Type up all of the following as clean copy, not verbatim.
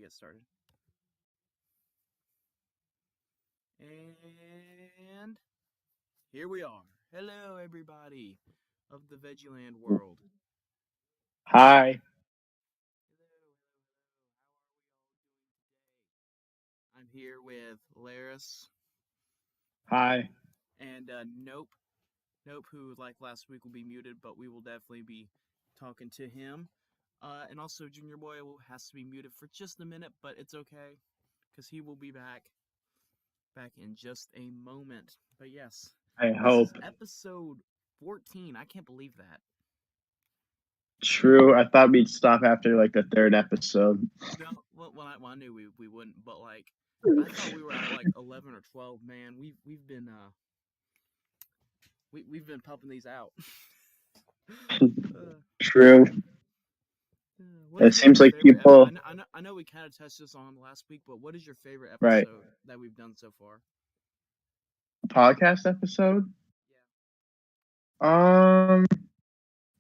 get started. And here we are. Hello, everybody of the VeggieLand world. Hi. I'm here with Laris. Hi. And Nope, who like last week will be muted, but we will definitely be talking to him. And also Junior Boy has to be muted for just a minute, but it's okay because he will be back in just a moment. But yes, I this hope. is episode 14. I can't believe that. True. I thought we'd stop after like the third episode. No, well, I knew we wouldn't, but like I thought we were at like 11 or 12. Man, we've been we've been pumping these out. True. What It is seems your like favorite? people. I know we kind of touched this on last week, but what is your favorite Right. episode that we've done so far? Podcast episode? Yeah.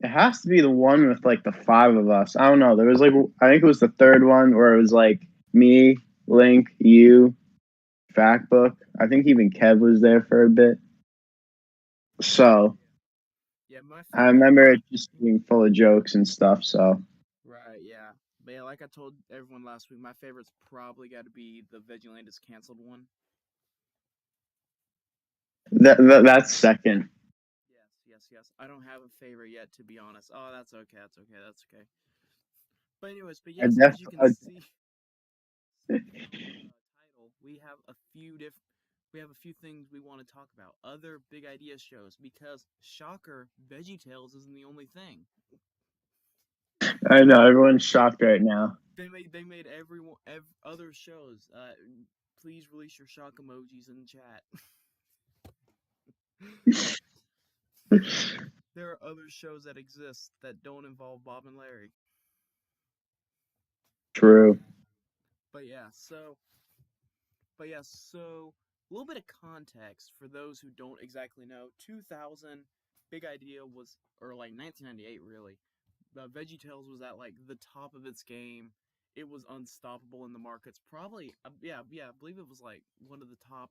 It has to be the one with like the five of us. I don't know. There was like I think it was the third one where it was like me, Link, you, Factbook. I think even Kev was there for a bit. So Yeah, my I favorite. remember it just being full of jokes and stuff. So Right, yeah. But yeah, like I told everyone last week, my favorite's probably got to be the VeggieLand is canceled one. that's second. Yes. I don't have a favorite yet, to be honest. Oh, that's okay. But anyways, yes, as you can see from the title, we have a few things we want to talk about. Other big idea shows, because shocker, VeggieTales isn't the only thing. I know everyone's shocked right now. They made everyone other shows. Please release your shock emojis in the chat. There are other shows that exist that don't involve Bob and Larry. True. But yeah, so a little bit of context for those who don't exactly know. 2000, big idea was, or like 1998 really. VeggieTales was at like the top of its game. It was unstoppable in the markets. Probably, I believe it was like one of the top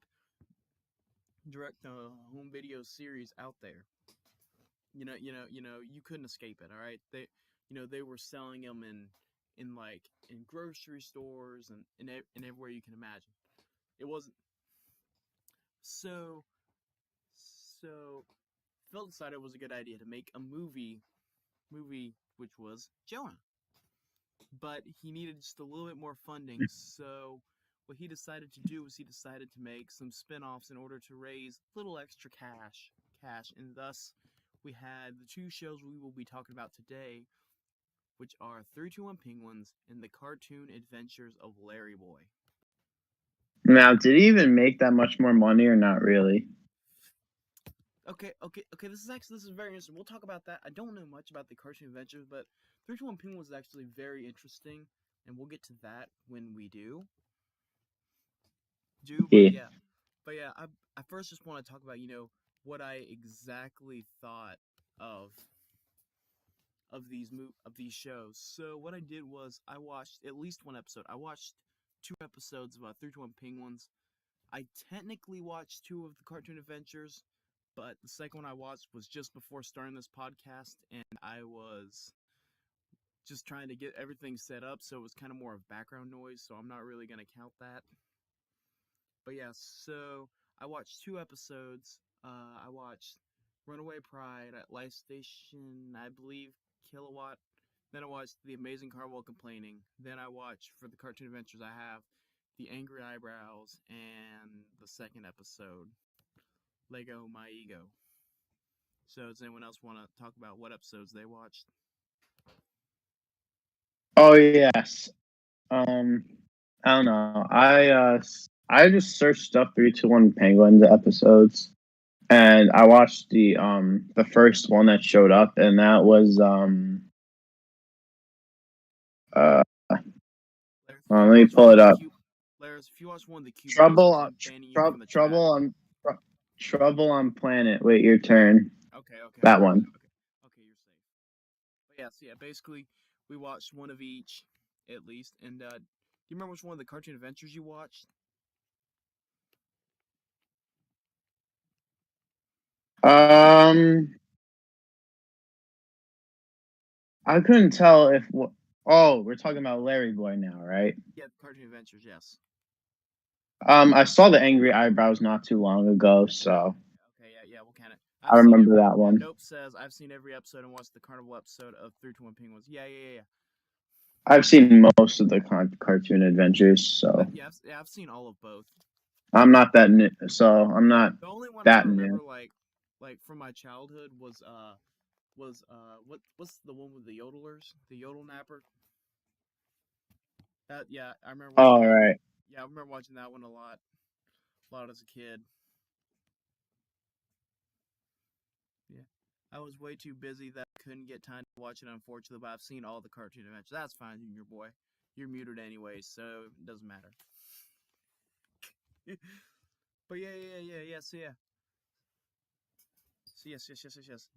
direct home video series out there. You couldn't escape it. All right, they were selling them in grocery stores and everywhere you can imagine. It wasn't so. Phil decided it was a good idea to make a movie which was Jonah. But he needed just a little bit more funding, so what he decided to do was he decided to make some spin-offs in order to raise a little extra cash, and thus we had the two shows we will be talking about today, which are 321 Penguins and the Cartoon Adventures of Larryboy. Now, did he even make that much more money or not really? Okay. This is very interesting. We'll talk about that. I don't know much about the Cartoon Adventures, but 321 Penguins is actually very interesting, and we'll get to that when we do. But yeah, I first just want to talk about what I exactly thought of these shows. So what I did was I watched at least one episode. I watched 2 episodes of 321 Penguins. I technically watched 2 of the Cartoon Adventures, but the second one I watched was just before starting this podcast, and I was just trying to get everything set up, so it was kind of more of background noise, so I'm not really going to count that. But yeah, so I watched 2 episodes. I watched Runaway Pride at Life Station, I believe, Kilowatt. Then I watched The Amazing Carnival Complaining. Then I watched, for the Cartoon Adventures, I have The Angry Eyebrows and the second episode, Lego My Ego. So does anyone else want to talk about what episodes they watched? Oh yes. I don't know. I just searched up 321 Penguins episodes, and I watched the first one that showed up, and that was let me pull it up. Larry's, if you watch one of the Q Trouble videos, on I'm banning you from the chat. Trouble on Planet. Wait, your turn. Okay. That one. Okay, you're safe. But yeah, basically we watched one of each at least, and you remember which one of the cartoon adventures you watched? Um, I couldn't tell if. Oh, we're talking about Larryboy now, right? Yeah, cartoon adventures. Yes. I saw the angry eyebrows not too long ago, so Okay. Yeah. Yeah. We'll count it. I I've seen remember every. that Yeah. one. Nope says I've seen every episode and watched the Carnival episode of Three to One Penguins. Yeah. Yeah. Yeah. I've seen most of the cartoon adventures, so Yeah. I've seen all of both. I'm not that new. So I'm not The only one I that new. remember like from my childhood what's the one with the yodelers, the yodel napper. That yeah, I remember watching All that. right. Yeah, I remember watching that one a lot as a kid. Yeah, I was way too busy that I couldn't get time to watch it, unfortunately. But I've seen all the cartoon adventures. That's fine, Junior boy. You're muted anyway, so it doesn't matter. But yeah. So yes.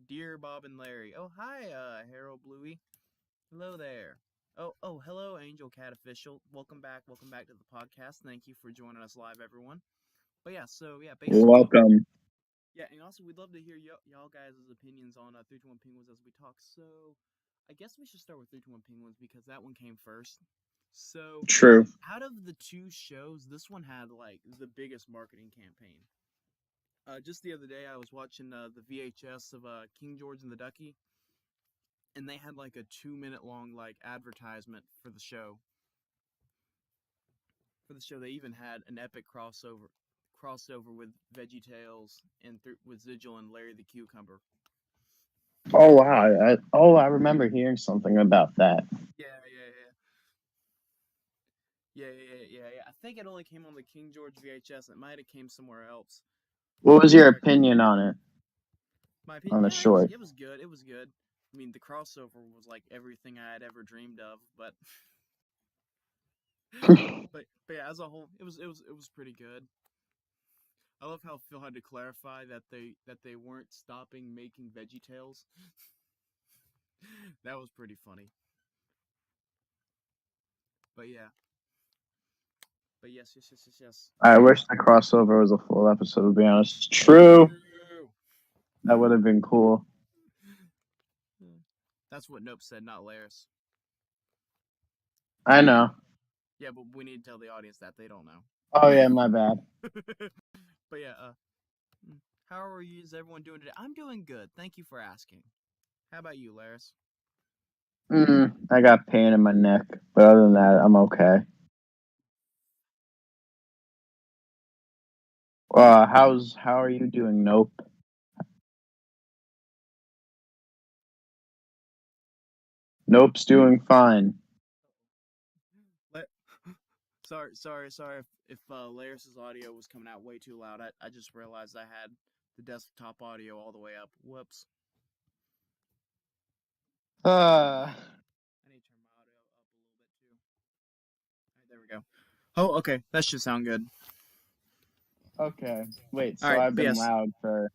Dear Bob and Larry. Oh hi, Harold Bluey. Hello there. Hello, Angel Cat Official. Welcome back to the podcast. Thank you for joining us live, everyone. But yeah, so yeah, basically, Welcome. yeah, and also we'd love to hear y'all guys' opinions on 321 Penguins as we talk. So I guess we should start with 321 Penguins because that one came first. So True. out of the two shows, this one had like the biggest marketing campaign. Just the other day, I was watching the VHS of King George and the Ducky, and they had like a 2 minute long like advertisement for the show. They even had an epic crossover with VeggieTales and with Zigil and Larry the Cucumber. Oh wow. I remember hearing something about that. Yeah. I think it only came on the King George VHS. It might have came somewhere else. What was your But opinion on it? my opinion, On the yeah, short? it was good. It was good. I mean, the crossover was like everything I had ever dreamed of. But yeah, as a whole, it was pretty good. I love how Phil had to clarify that they weren't stopping making VeggieTales. That was pretty funny. But yeah. But yes. I wish the crossover was a full episode, to be honest. True. True. That would have been cool. That's what Nope said, not Laris. I know. Yeah, but we need to tell the audience that they don't know. Oh yeah, my bad. But yeah, how are you? Is everyone doing today? I'm doing good. Thank you for asking. How about you, Laris? I got pain in my neck, but other than that, I'm okay. How are you doing? Nope. Nope's doing fine. Sorry if Laris's audio was coming out way too loud. I just realized I had the desktop audio all the way up. Whoops. Uh, I need to turn my audio up a little bit too. All right, there we go. Oh, okay. That should sound good. okay. Wait, All so right, I've but been yes. loud for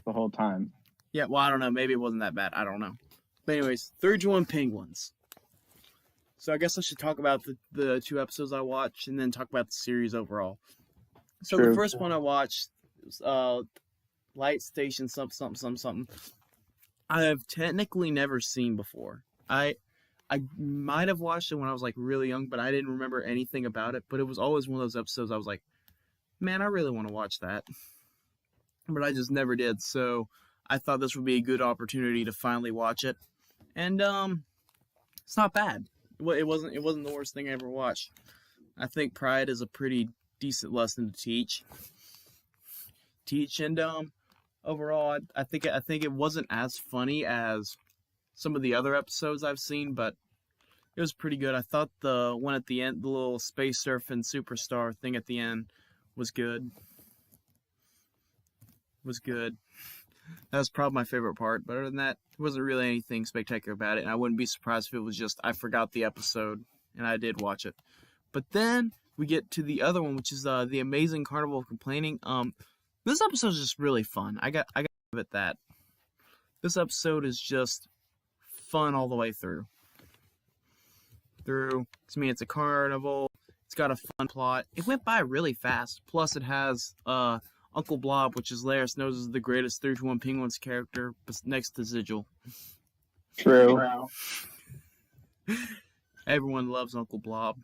the whole time. Yeah, well, I don't know. Maybe it wasn't that bad. I don't know. But anyways, 31 Penguins. So I guess I should talk about the two episodes I watched and then talk about the series overall. So the True. first one I watched was Light Station something. I have technically never seen before. I might have watched it when I was like really young, but I didn't remember anything about it. But it was always one of those episodes I was like, man, I really want to watch that. But I just never did. So I thought this would be a good opportunity to finally watch it. And it's not bad. It wasn't the worst thing I ever watched. I think Pride is a pretty decent lesson to teach. And overall, I think it wasn't as funny as some of the other episodes I've seen, but it was pretty good. I thought the one at the end, the little space surfing superstar thing at the end, was good. That was probably my favorite part. But other than that, there wasn't really anything spectacular about it. And I wouldn't be surprised if it was just I forgot the episode and I did watch it. But then we get to the other one, which is the Amazing Carnival of Complaining. This episode is just really fun. I got to give it that. This episode is just fun all the way through. through. I mean, it's a carnival. It's got a fun plot. It went by really fast. Plus, it has Uncle Blob, which is Laris knows is the greatest 3-2-1 Penguins character next to Sigil. True. Everyone loves Uncle Blob.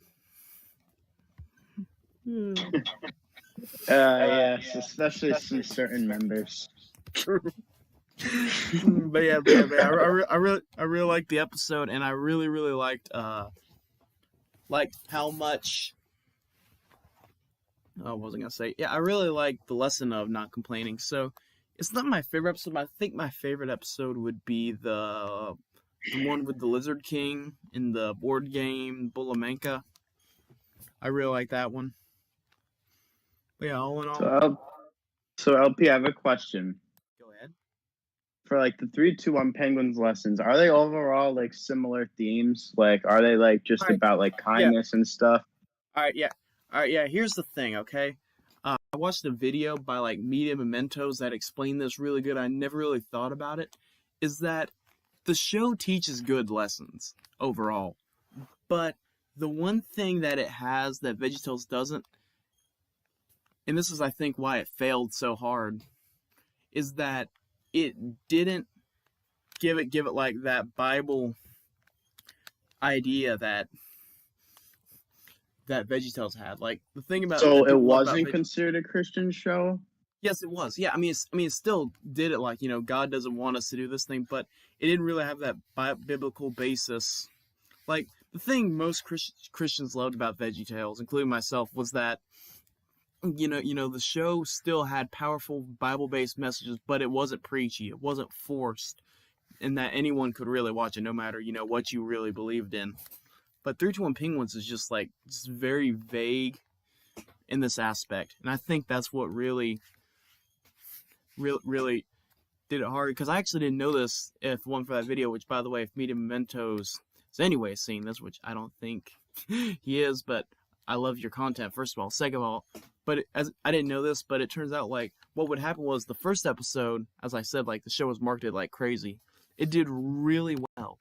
Yes, especially some certain members. True. but yeah, I really liked the episode, and I really liked how much. Oh, what was I gonna say? Yeah, I really liked the lesson of not complaining. So it's not my favorite episode, but I think my favorite episode would be the one with the Lizard King in the board game Bulamanka. I really like that one. But yeah, all in all. So LP, I have a question. Go ahead. For like the 3-2-1 Penguins lessons, are they overall like similar themes? Like, are they like just about like kindness and stuff? All right, yeah. Here's the thing, okay? I watched a video by like Media Mementos that explained this really good. I never really thought about it. Is that the show teaches good lessons overall, but the one thing that it has that VeggieTales doesn't, and this is I think why it failed so hard, is that it didn't give it like that Bible idea that VeggieTales had. Like the thing about it wasn't considered a Christian show. Yes, it was. Yeah, I mean, it still did it like God doesn't want us to do this thing, but it didn't really have that biblical basis. Like the thing most Christians loved about VeggieTales, including myself, was that the show still had powerful Bible-based messages, but it wasn't preachy. It wasn't forced, and that anyone could really watch it, no matter what you really believed in. But 3-2-1 Penguins is just very vague in this aspect, and I think that's what really did it hard. Because I actually didn't know this if one for that video, which by the way, if Media Mementos is anyway seeing this, which I don't think he is, but I love your content first of all. Second of all, but I didn't know this, but it turns out what would happen was the first episode, as I said, the show was marketed like crazy. It did really well.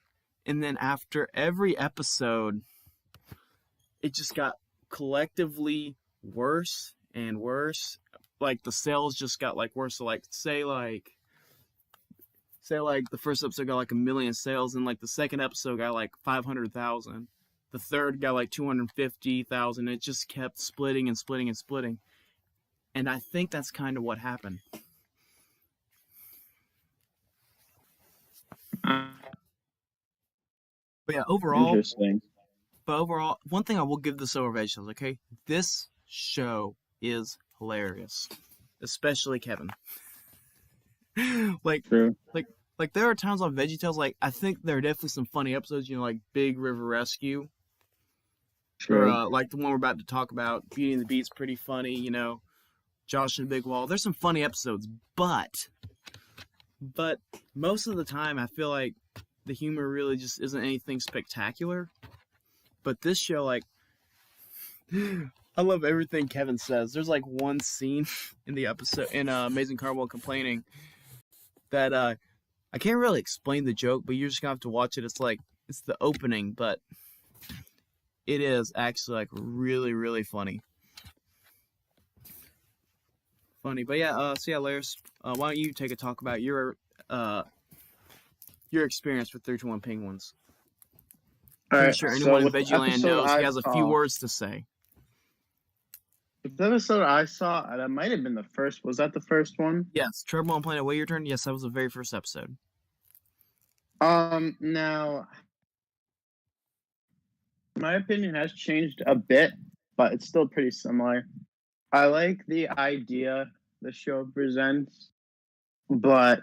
And then after every episode, it just got collectively worse and worse. Like the sales just got worse. So say the first episode got 1 million sales, and the second episode got 500,000. The third got 250,000. It just kept splitting and splitting and splitting. And I think that's kind of what happened. But yeah, overall. Interesting. But overall, one thing I will give this over VeggieTales, okay? This show is hilarious. Especially Kevin. True. There are times on VeggieTales, I think there are definitely some funny episodes, Big River Rescue. True. Or, the one we're about to talk about, Beauty and the Beat's pretty funny, Josh and the Big Wall. There's some funny episodes, but most of the time I feel like the humor really just isn't anything spectacular. But this show, I love everything Kevin says. There's one scene in the episode in Amazing Carnival complaining that I can't really explain the joke, but you're just gonna have to watch it. It's the opening, but it is actually really funny. But yeah, so yeah, Laris, why don't you take a talk about your experience with 3-2-1 Penguins? I'm sure anyone in VeggieLand knows he has a few words to say. The episode I saw, that might have been the first. Was that the first one? Yes, Trouble on Planet Way Your Turn. Yes, that was the very first episode. Now, my opinion has changed a bit, but it's still pretty similar. I like the idea the show presents, but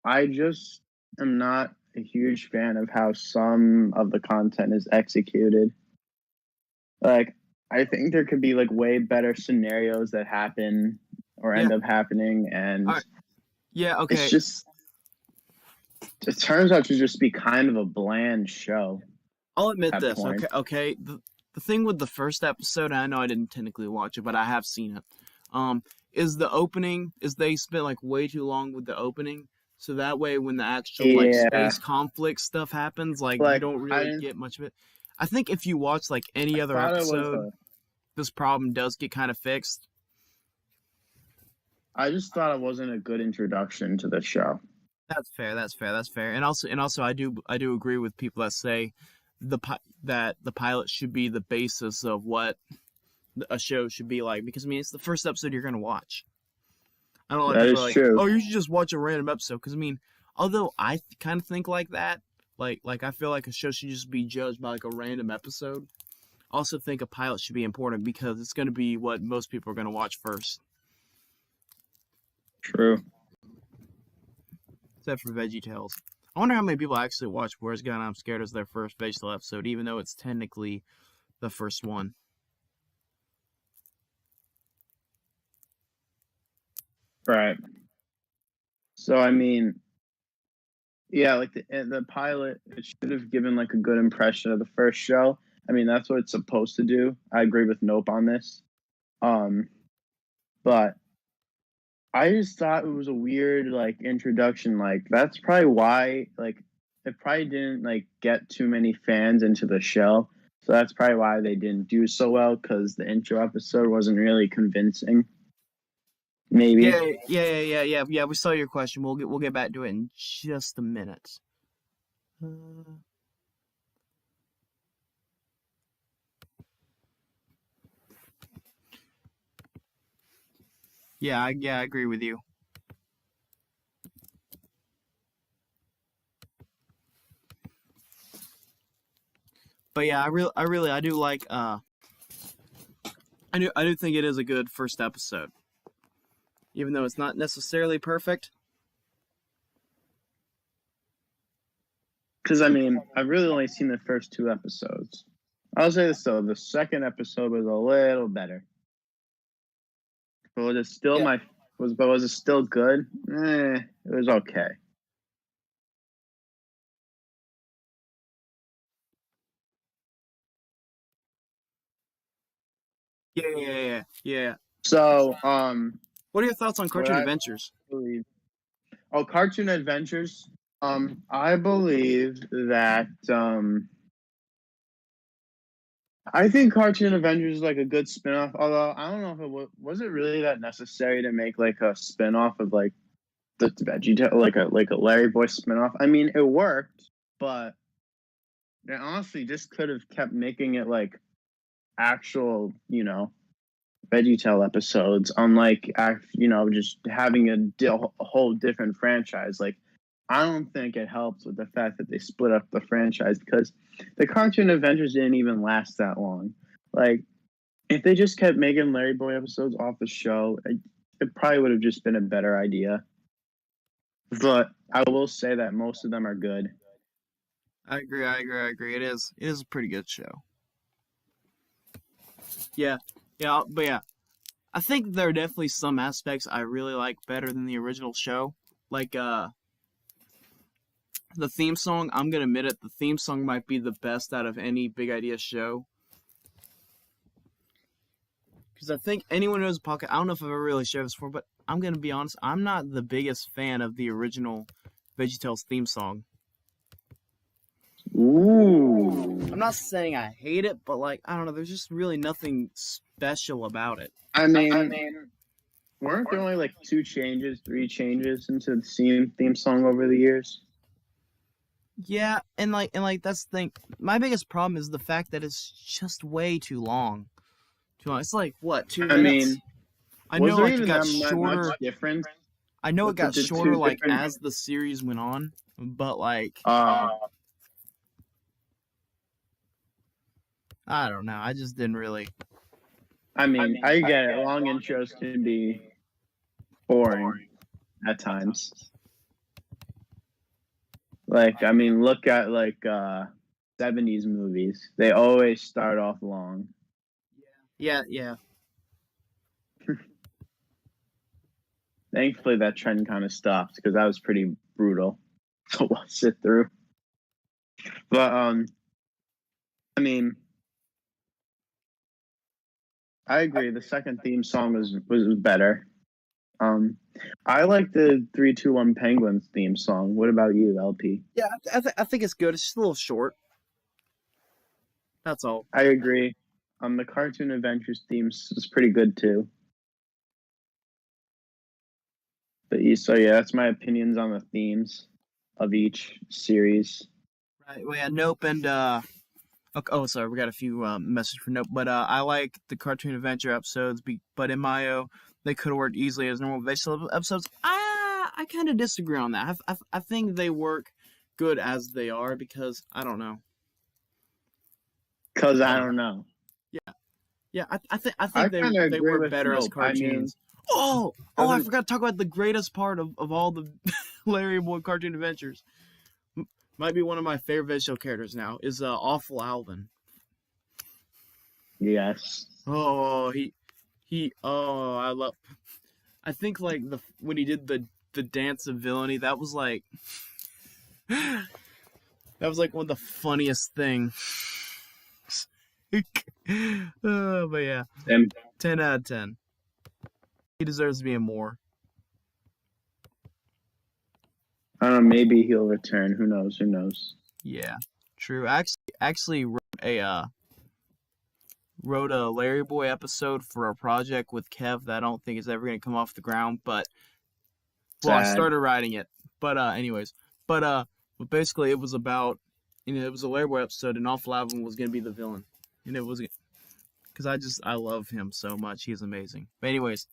I just am not a huge fan of how some of the content is executed. I think there could be way better scenarios that happen or end up happening, and yeah, okay. It's just, it turns out to just be kind of a bland show. I'll admit this, okay. The thing with the first episode, and I know I didn't technically watch it, but I have seen it. Is the opening is they spent way too long with the opening, so that way when the actual space conflict stuff happens, you don't really get much of it. I think if you watch like any other Thought it was episode, this problem does get kind of fixed. I just thought it wasn't a good introduction to the show. That's fair. That's fair. That's fair. And also, I do agree with people that say that the pilot should be the basis of what a show should be like, because I mean it's the first episode you're gonna watch. I don't like That people is are like, true. oh, you should just watch a random episode, because I mean, although I kind of think like that, like I feel like a show should just be judged by like a random episode. I also think a pilot should be important because it's gonna be what most people are gonna watch first, True. except for VeggieTales. I wonder how many people actually watch Where's Gone I'm Scared as their first VeggieTale episode, even though it's technically the first one. Right. So I mean, yeah, like the pilot, it should have given like a good impression of the first show. I mean, that's what it's supposed to do. I agree with Nope on this. Um, but I just thought it was a weird like introduction. Like that's probably why like it probably didn't like get too many fans into the show. So that's probably why they didn't do so well, because the intro episode wasn't really convincing. Maybe. Yeah. We saw your question. We'll get back to it in just a minute. I agree with you. But yeah, I do like I do think it is a good first episode, even though it's not necessarily perfect. Because I mean, I've really only seen the first two episodes. I'll say this though: the second episode was a little better. But was it still Yeah. But was it still good? It was okay. Yeah. So, What are your thoughts on what Cartoon I Adventures? believe, Cartoon Adventures. I believe that I think Cartoon Adventures is like a good spinoff. Although I don't know if was it really that necessary to make like a spinoff of like the Veggie like a Larryboy spinoff. I mean, it worked, but they honestly just could have kept making it like actual, VeggieTale episodes, unlike just having a whole different franchise. Like, I don't think it helps with the fact that they split up the franchise, because the Cartoon Adventures didn't even last that long. Like, if they just kept making Larryboy episodes off the show, it probably would have just been a better idea. But I will say that most of them are good. I agree. It is a pretty good show. Yeah, but yeah, I think there are definitely some aspects I really like better than the original show. Like the theme song. I'm gonna admit it. The theme song might be the best out of any Big Idea show. Because I think anyone who knows Pocket, I don't know if I've ever really shared this before, but I'm gonna be honest. I'm not the biggest fan of the original VeggieTales theme song. Ooh. I'm not saying I hate it, but like I don't know. There's just really nothing special about it. I mean, weren't there only like three changes into the theme song over the years? Yeah, and like that's the thing. My biggest problem is the fact that it's just way too long. Too long. It's like what, 2 minutes? mean, I was know there like it even got that shorter. much difference? I know it with got the shorter two like different- as the series went on, but like Uh, I don't know. I just didn't really. I mean, I get it. Long intros can be boring at times. Like, I mean, look at like 70s movies. They always start off long. Yeah. Thankfully, that trend kind of stopped, because that was pretty brutal to sit through. But I mean, I agree. The second theme song was better. I like the 3-2-1 Penguins theme song. What about you, LP? Yeah, I think it's good. It's just a little short. That's all. I agree. The Cartoon Adventures themes is pretty good too. So yeah, that's my opinions on the themes of each series. Right. Well, yeah, Nope and okay, oh, sorry, we got a few messages for Nope, but I like the Cartoon Adventure episodes, but in my they could have worked easily as normal vegetable episodes. I kind of disagree on that. I think they work good as they are because I don't know. Cause I Uh, don't know. yeah, yeah. I I think kind of they agree work with better as Nope. I mean, cartoons. I doesn't forgot to talk about the greatest part of all the Larryboy Cartoon Adventures. Might be one of my favorite visual characters now is Awful Alvin. yes. Oh, oh, I love. I think like the when he did the dance of villainy, that was like one of the funniest things. But yeah, And 10 out of 10. He deserves to be in more. I don't know. Maybe he'll return. Who knows? Who knows? Yeah, true. I actually wrote a Larryboy episode for a project with Kev that I don't think is ever gonna come off the ground. But well, I Sad. started writing it. But anyways, but basically it was about it was a Larryboy episode, and Awful Alvin was gonna be the villain, and it was because I love him so much. He's amazing. But anyways,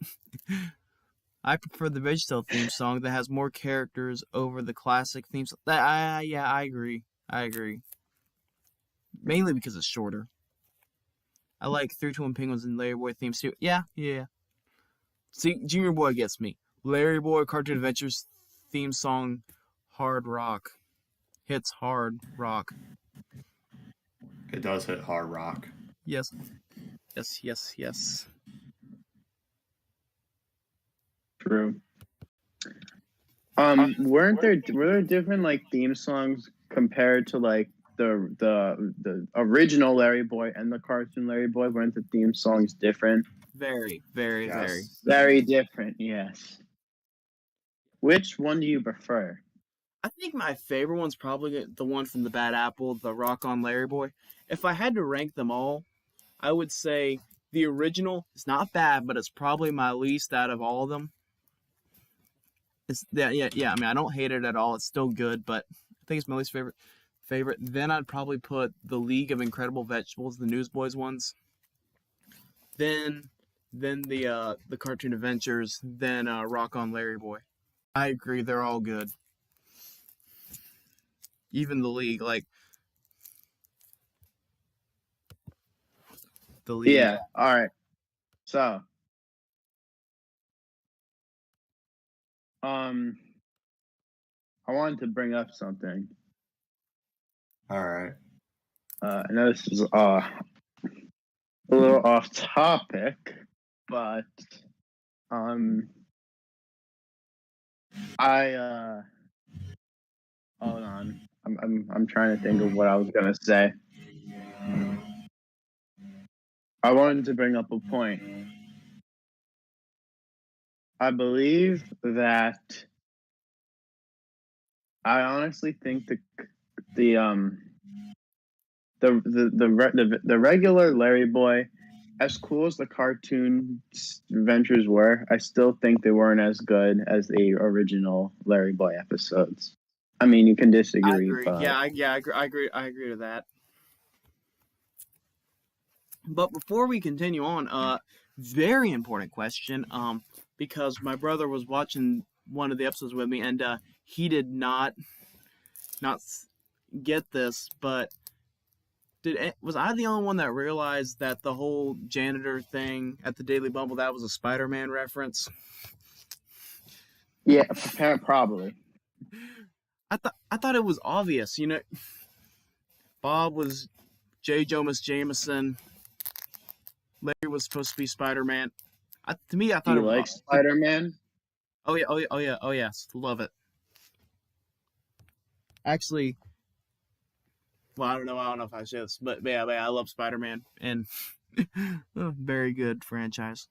I prefer the VeggieTales theme song that has more characters over the classic themes. Yeah, I agree. I agree. Mainly because it's shorter. I like 321 Penguins and Larryboy themes too. Yeah, yeah. See, Junior Boy gets me. Larryboy Cartoon Adventures theme song, hard rock. Hits hard rock. It does hit hard rock. Yes, yes, yes, yes. True. Were there different like theme songs compared to like the original Larry Boy and the cartoon Larry Boy? Weren't the theme songs different? Very, very, Yes. very. Very different, yes. Which one do you prefer? I think my favorite one's probably the one from the Bad Apple, the Rock on Larryboy. If I had to rank them all, I would say the original is not bad, but it's probably my least out of all of them. It's yeah. I mean, I don't hate it at all. It's still good, but I think it's my least favorite. Then I'd probably put the League of Incredible Vegetables, the Newsboys ones. Then the Cartoon Adventures. Then Rock on Larryboy. I agree, they're all good. Even the League, like the League. Yeah. All right. So, I wanted to bring up something. All right. I know this is a little off topic, but I hold on. I'm trying to think of what I was gonna say. I wanted to bring up a point. I believe that I honestly think the regular Larry Boy, as cool as the cartoon adventures were, I still think they weren't as good as the original Larry Boy episodes. I mean, you can I disagree, agree. but I agree to that. But before we continue on, very important question. Because my brother was watching one of the episodes with me, and he did not get this. But was I the only one that realized that the whole janitor thing at the Daily Bumble that was a Spider-Man reference? yeah, probably. I thought it was obvious. You know, Bob was J. Jonas Jameson. Larry was supposed to be Spider-Man. To me, I Do thought you it was. like Spider-Man? Oh yeah, oh yes, love it. Actually, well, I don't know if I should, but yeah, I love Spider-Man, and very good franchise.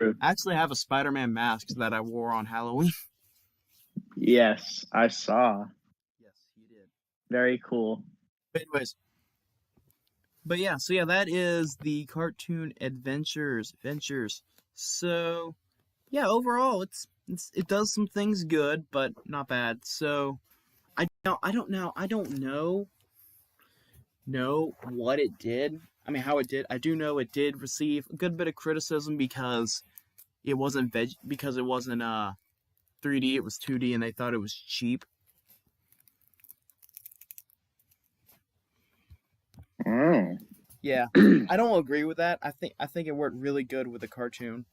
True. I actually have a Spider-Man mask that I wore on Halloween. Yes, I saw. Yes, you did. Very cool. Anyways, but yeah, so yeah, that is the cartoon adventures. So yeah, overall, it does some things good, but not bad. So I don't know what it did. I mean, how it did. I do know it did receive a good bit of criticism because it wasn't 3D. It was 2D, and they thought it was cheap. Oh. Yeah, I don't agree with that. I think it worked really good with the cartoon.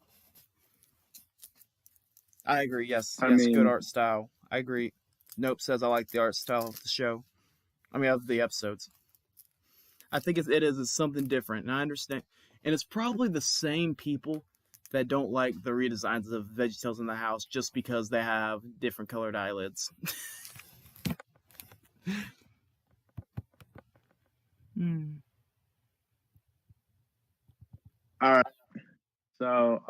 I agree. Yes, I yes, good mean, art style. I agree. Nope says I like the art style of the show. I mean, of the episodes. I think it is something different, and I understand. And it's probably the same people that don't like the redesigns of VeggieTales in the house just because they have different colored eyelids. all right. So,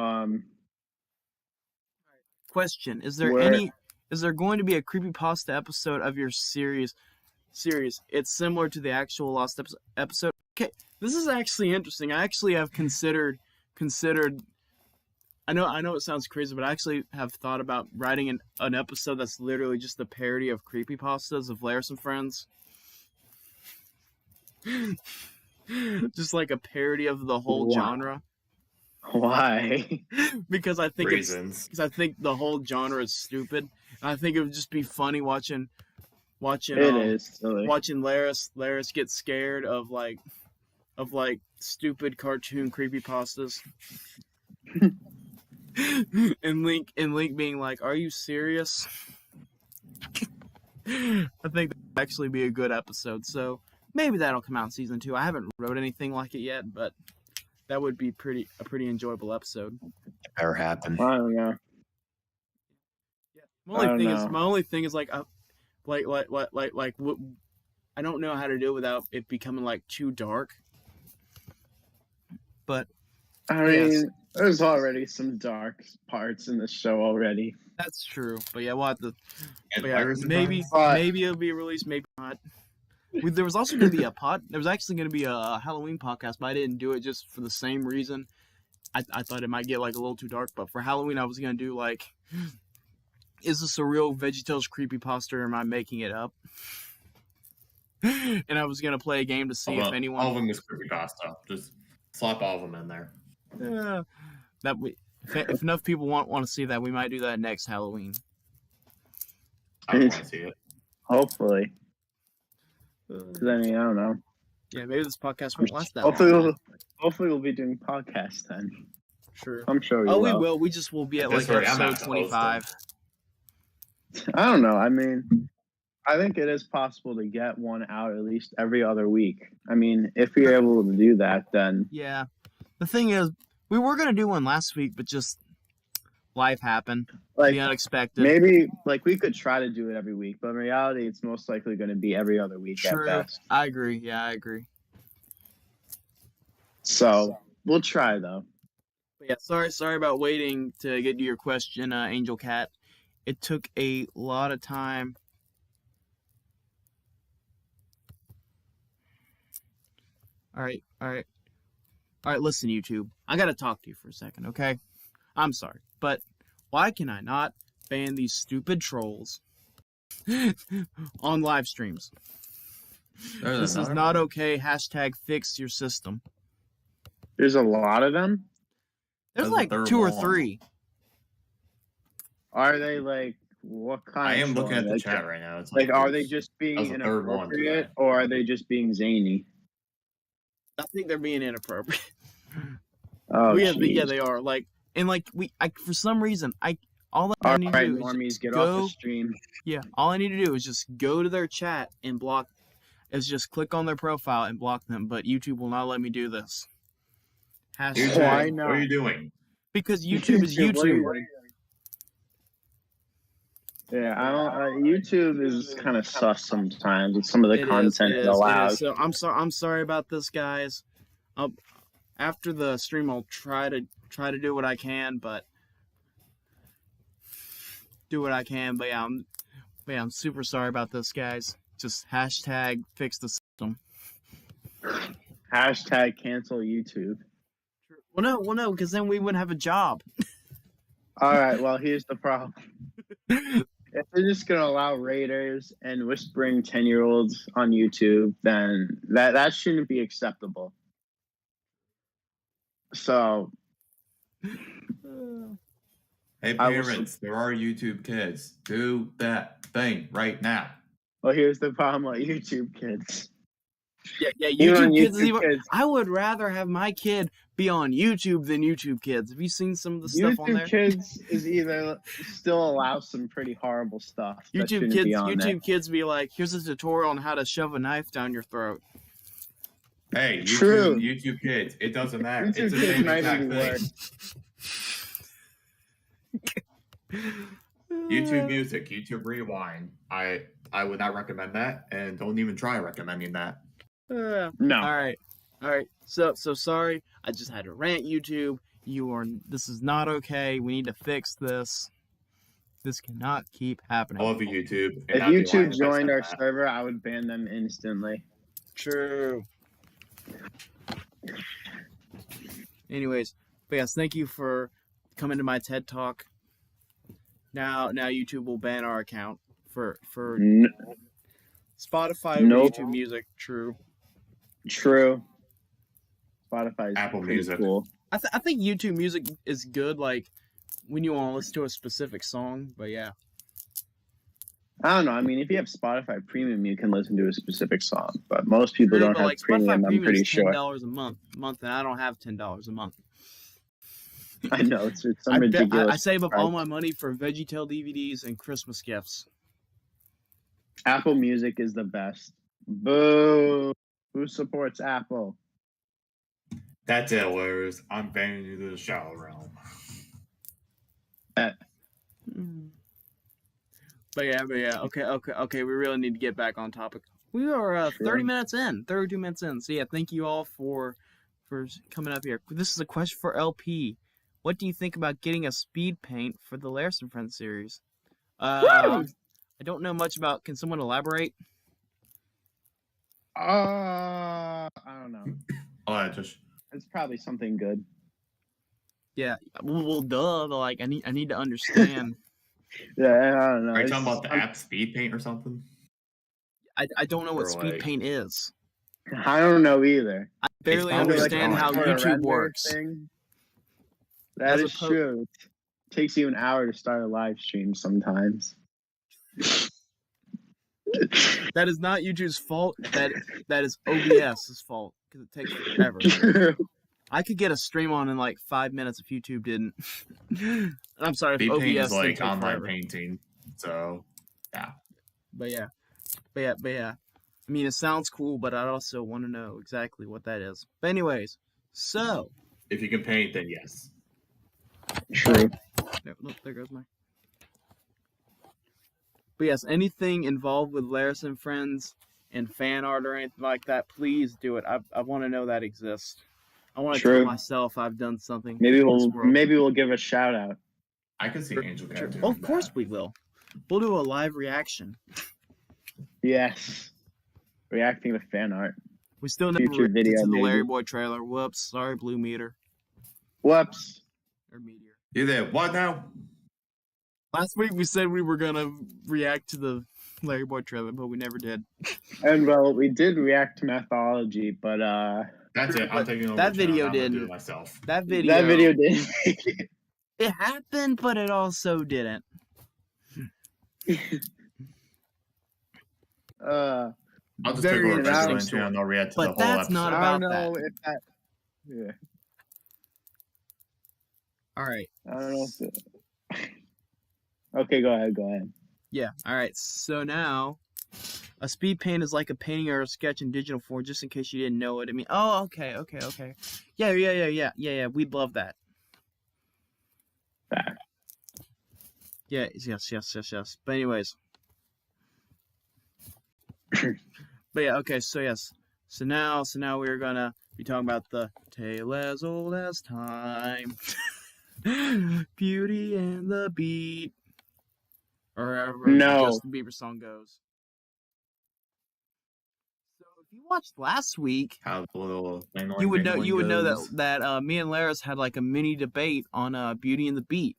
Question: Is where there going to be a creepypasta episode of your series? It's similar to the actual Lost episode. Okay, this is actually interesting. I actually have considered. I know it sounds crazy, but I actually have thought about writing an episode that's literally just a parody of creepypastas of Larry's and Friends. Just like a parody of the whole genre. Why? Because I think Reasons. because I think the whole genre is stupid. And I think it would just be funny watching It is silly. watching Laris get scared of stupid cartoon creepypastas. and Link being like, "Are you serious?" I think that would actually be a good episode. So maybe that'll come out in season 2. I haven't wrote anything like it yet, but that would be a pretty enjoyable episode. Ever happen? I don't know. Yeah. My only thing is like I don't know how to do it without it becoming like too dark. But I mean, there's already some dark parts in the show already. that's true. But yeah, we'll have to. And But yeah, Larry's and maybe Friends? it'll be released, maybe not. There was also going to be there was actually going to be a Halloween podcast, but I didn't do it just for the same reason. I thought it might get like a little too dark, but for Halloween I was going to do like, is this a real VeggieTales creepypasta or am I making it up? And I was going to play a game to see if anyone... All of them is creepypasta. Just slap all of them in there. If enough people want to see that, we might do that next Halloween. I want to see it. Hopefully. Because I mean, I don't know. Yeah, maybe this podcast won't last that long. Hopefully we'll be doing podcasts then. Sure. I'm sure we will. We will. We just will be at like episode 25. I don't know. I mean, I think it is possible to get one out at least every other week. I mean, if you're able to do that, then... Yeah. The thing is, we were going to do one last week, but just life happened. Like, the unexpected. Maybe, like, we could try to do it every week, but in reality, it's most likely going to be every other week True. at best. I agree. Yeah, I agree. So, we'll try, though. But yeah, sorry about waiting to get to your question, Angel Cat. It took a lot of time. All right, listen, YouTube. I gotta talk to you for a second, okay? I'm sorry, but why can I not ban these stupid trolls on live streams? This is not okay. # fix your system. There's a lot of them? There's like 2 or 3. Are they like, what kind I of am looking at the like, chat right now. It's like, are they just being the third one inappropriate, today. or are they just being zany? I think they're being inappropriate. Oh, yeah, jeez. they are. Like, and like for some reason, all I need to do normies, is get go, off the stream. Yeah, all I need to do is just go to their chat and block. Is just click on their profile and block them. But YouTube will not let me do this. YouTube, Why not? what are you doing? Because YouTube is YouTube. Yeah, I don't. YouTube is kind of sus sometimes with some of the content it allows. So I'm sorry about this, guys. After the stream, I'll try to do what I can, but yeah, I'm super sorry about this, guys. Just hashtag fix the system. Hashtag cancel YouTube. Well, no, because then we wouldn't have a job. All right, well, here's the problem. If they're just going to allow raiders and whispering 10-year-olds on YouTube, then that shouldn't be acceptable. So, Hey, parents, there are YouTube kids. Do that thing right now. well, here's the problem with YouTube kids. Yeah, Even YouTube kids. Kids. I would rather have my kid be on YouTube than YouTube Kids. Have you seen some of the stuff on there? YouTube Kids is either still allows some pretty horrible stuff. YouTube Kids be like, here's a tutorial on how to shove a knife down your throat. Hey, True. YouTube Kids, it doesn't matter. YouTube It's the Kids same might exact even thing. YouTube Music, YouTube Rewind. I would not recommend that, and don't even try recommending that. No. All right. So sorry. I just had to rant. YouTube. This is not okay. We need to fix this. This cannot keep happening. I love you, YouTube. If YouTube joined our server, I would ban them instantly. True. Anyways, but yes, thank you for coming to my TED Talk. Now YouTube will ban our account for Spotify or YouTube Music. True. Spotify is Apple pretty Music. Cool. I think YouTube Music is good, like when you want to listen to a specific song. But yeah, I don't know. I mean, if you have Spotify Premium, you can listen to a specific song. But most people don't have Premium. Spotify I'm pretty is sure. $10 a month, and I don't have $10 a month. I know it's some ridiculous. I save up all my money for VeggieTale DVDs and Christmas gifts. Apple Music is the best. Boo! Who supports Apple? That's it, Lars. I'm banning you to the shallow realm. But yeah. Okay. We really need to get back on topic. We are 32 minutes in. So yeah, thank you all for coming up here. This is a question for LP. What do you think about getting a speed paint for the Larson Friends series? I don't know much about. Can someone elaborate? I don't know. It's probably something good. Yeah. Well, duh. Like I need to understand. Yeah, I don't know. Are you talking about the app Speed Paint or something? I don't know what speed paint is. I don't know either. I barely understand how YouTube works. That is true. It takes you an hour to start a live stream sometimes. That is not YouTube's fault. That is OBS's fault because it takes forever. I could get a stream on in like 5 minutes if YouTube didn't. I'm sorry, if OBS is like online forever. painting, so yeah. But yeah. I mean, it sounds cool, but I also want to know exactly what that is. But anyways, so if you can paint, then yes. True. Look, there goes my. But yes, anything involved with Larson Friends and fan art or anything like that, please do it. I want to know that exists. I want to tell myself I've done something. Maybe we'll give a shout out. I can see Angel Cat doing of course we will. We'll do a live reaction. Yes. Reacting to fan art. We still never reacted to the Larryboy trailer. Whoops. Sorry, Blue Meter. Whoops. Or Meteor. You there? What now? Last week we said we were going to react to the Larryboy trailer, but we never did. And well, we did react to Mythology, but that's it. I'm taking over. That video didn't. Myself. That video did. It happened, but it also didn't. I'll just take over VeggieLand channel and I'll react to the whole episode. But that's not about that. If that. Yeah. All right. I don't know if Okay, go ahead. Yeah. All right. So now, a speed paint is like a painting or a sketch in digital form. Just in case you didn't know it. I mean, okay. Yeah. We'd love that. Yeah. Yes. But anyways. But yeah. Okay. So yes. So now we're gonna be talking about the tale as old as time. Beauty and the Beet. Or however the Justin Bieber song goes. watched last week, How the little you would know goes. that me and Laris had like a mini debate on Beauty and the Beat.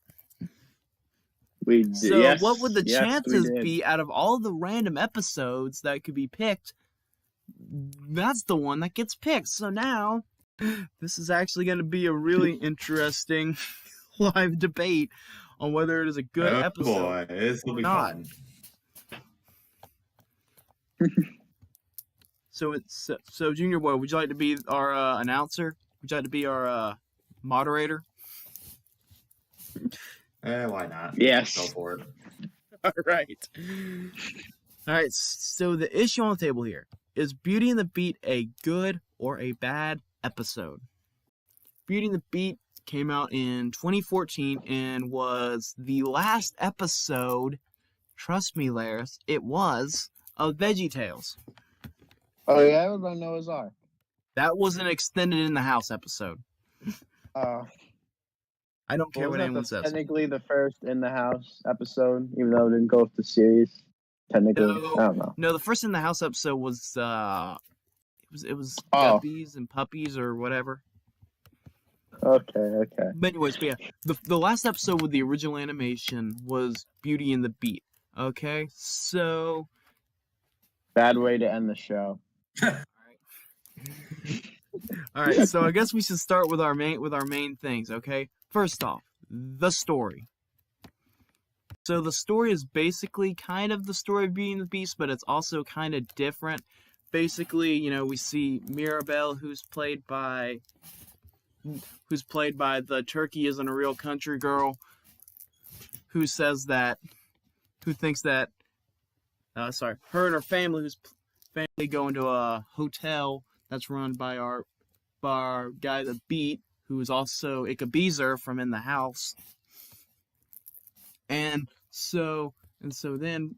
So Yes, what would the yes, we chances did. be out of all the random episodes that could be picked? That's the one that gets picked. So now this is actually going to be a really interesting live debate on whether it is a good episode Boy, this will or be not. fun. So Junior Boy, would you like to be our announcer? Would you like to be our moderator? Why not? Yes. Go for it. All right. All right. So the issue on the table here is Beauty and the Beat a good or a bad episode? Beauty and the Beat came out in 2014 and was the last episode, trust me, Laris, it was, of VeggieTales. Oh yeah, everybody knows Ark. That was an extended in the house episode. I don't care what anyone says. Technically, the first in the house episode, even though it didn't go with the series. Technically, I don't know. No, the first in the house episode was it was guppies and puppies or whatever. Okay. But anyways, yeah, the last episode with the original animation was Beauty and the Beat. Okay, so bad way to end the show. All right, so I guess we should start with our main things. Okay, first off, the story. So the story is basically kind of the story of Beauty and the Beast, but it's also kind of different. Basically, we see Mirabelle, who's played by the Turkey Isn't a Real Country Girl, who thinks that, her and her family, go into a hotel that's run by our guy, the Beet, who is also Ikabeezer from In the House. And so then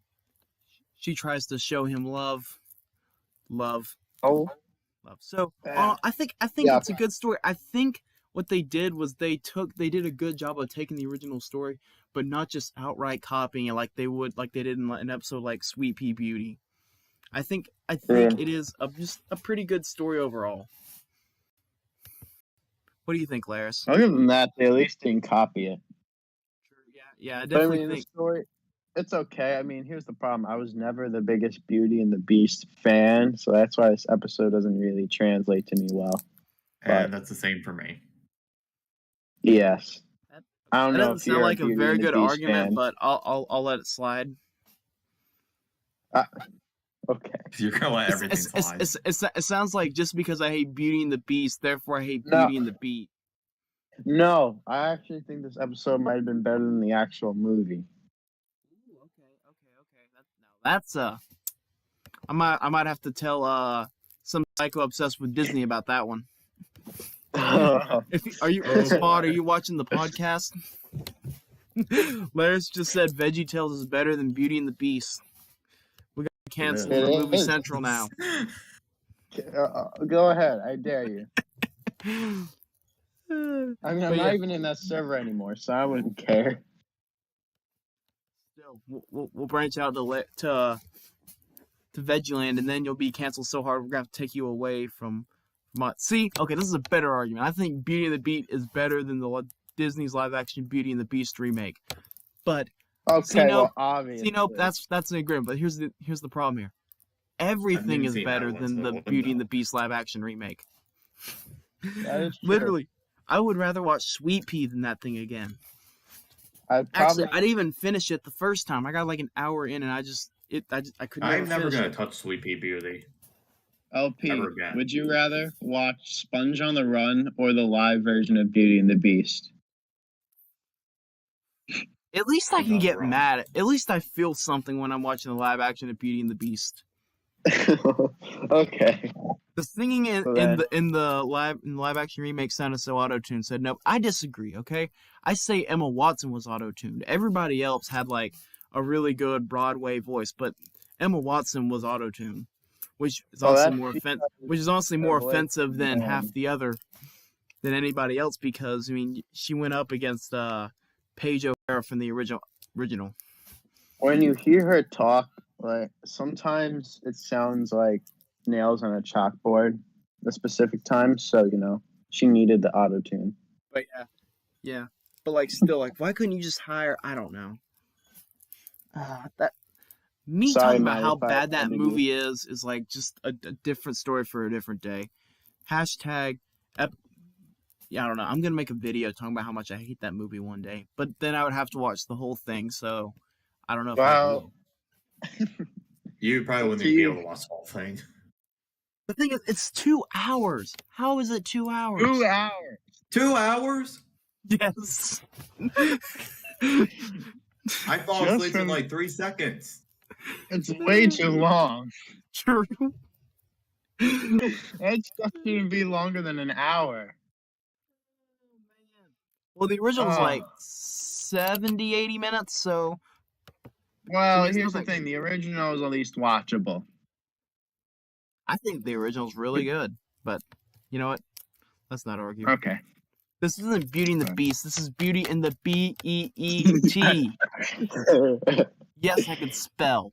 she tries to show him love. So I think it's a good story. I think what they did was they did a good job of taking the original story, but not just outright copying it like they did in an episode like Sweet Pea Beauty. I think it is just a pretty good story overall. What do you think, Laris? Other than that, they at least didn't copy it. Yeah, I definitely think the story. It's okay. I mean, here's the problem. I was never the biggest Beauty and the Beast fan, so that's why this episode doesn't really translate to me well. And that's the same for me. Yes. I don't that know doesn't if sound you're like a very good argument, but I'll let it slide. Okay. You're gonna let everything slide. It sounds like just because I hate Beauty and the Beast, therefore I hate Beauty and the Beat. No, I actually think this episode might have been better than the actual movie. Ooh, okay. That's I might have to tell some psycho obsessed with Disney about that one. Are you watching the podcast? Laris just said VeggieTales is better than Beauty and the Beast. We got to cancel the Movie Central now. Go ahead, I dare you. I mean, I'm not even in that server anymore, so I wouldn't care. Still, we'll branch out to VeggieLand, and then you'll be canceled so hard we're gonna have to take you away from. See, okay, this is a better argument. I think Beauty and the Beast is better than the Disney's live-action Beauty and the Beast remake. But obviously, that's an agreement. But here's the problem here. Everything is better than the Beauty and the Beast live-action remake. That is true. Literally, I would rather watch Sweet Pea than that thing again. I'd even finish it the first time. I got like an hour in, and I couldn't. I'm never gonna touch Sweet Pea Beauty. LP, would you rather watch Sponge on the Run or the live version of Beauty and the Beast? At least I can get mad. At least I feel something when I'm watching the live action of Beauty and the Beast. Okay. The singing in the live action remake sounded so auto-tuned. Said no, I disagree. Okay, I say Emma Watson was auto-tuned. Everybody else had like a really good Broadway voice, but Emma Watson was auto-tuned, which is honestly more offensive than half the other than anybody else, because I mean she went up against Paige O'Hara from the original. When you hear her talk, like sometimes it sounds like nails on a chalkboard a specific time, so she needed the auto tune. But yeah. But like, still, like, why couldn't you just hire? I don't know. Me Sorry, talking about Matt, how if I bad that offended movie is like just a different story for a different day. Hashtag. Yeah, I don't know. I'm gonna make a video talking about how much I hate that movie one day, but then I would have to watch the whole thing, so I don't know if I Well, will. You probably wouldn't even be able to watch the whole thing. The thing is, it's 2 hours. How is it 2 hours? 2 hours. 2 hours? Yes. I fall Just asleep in from- like 3 seconds. It's way too long. True. That stuff shouldn't be longer than an hour. Well, the original was Oh. like 70, 80 minutes, so... Well, it's here's not the that thing. good. The original is at least watchable. I think the original's really good, but you know what? Let's not argue. Okay. This isn't Beauty and the Okay. Beast. This is Beauty and the B-E-E-T. Yes, I can spell.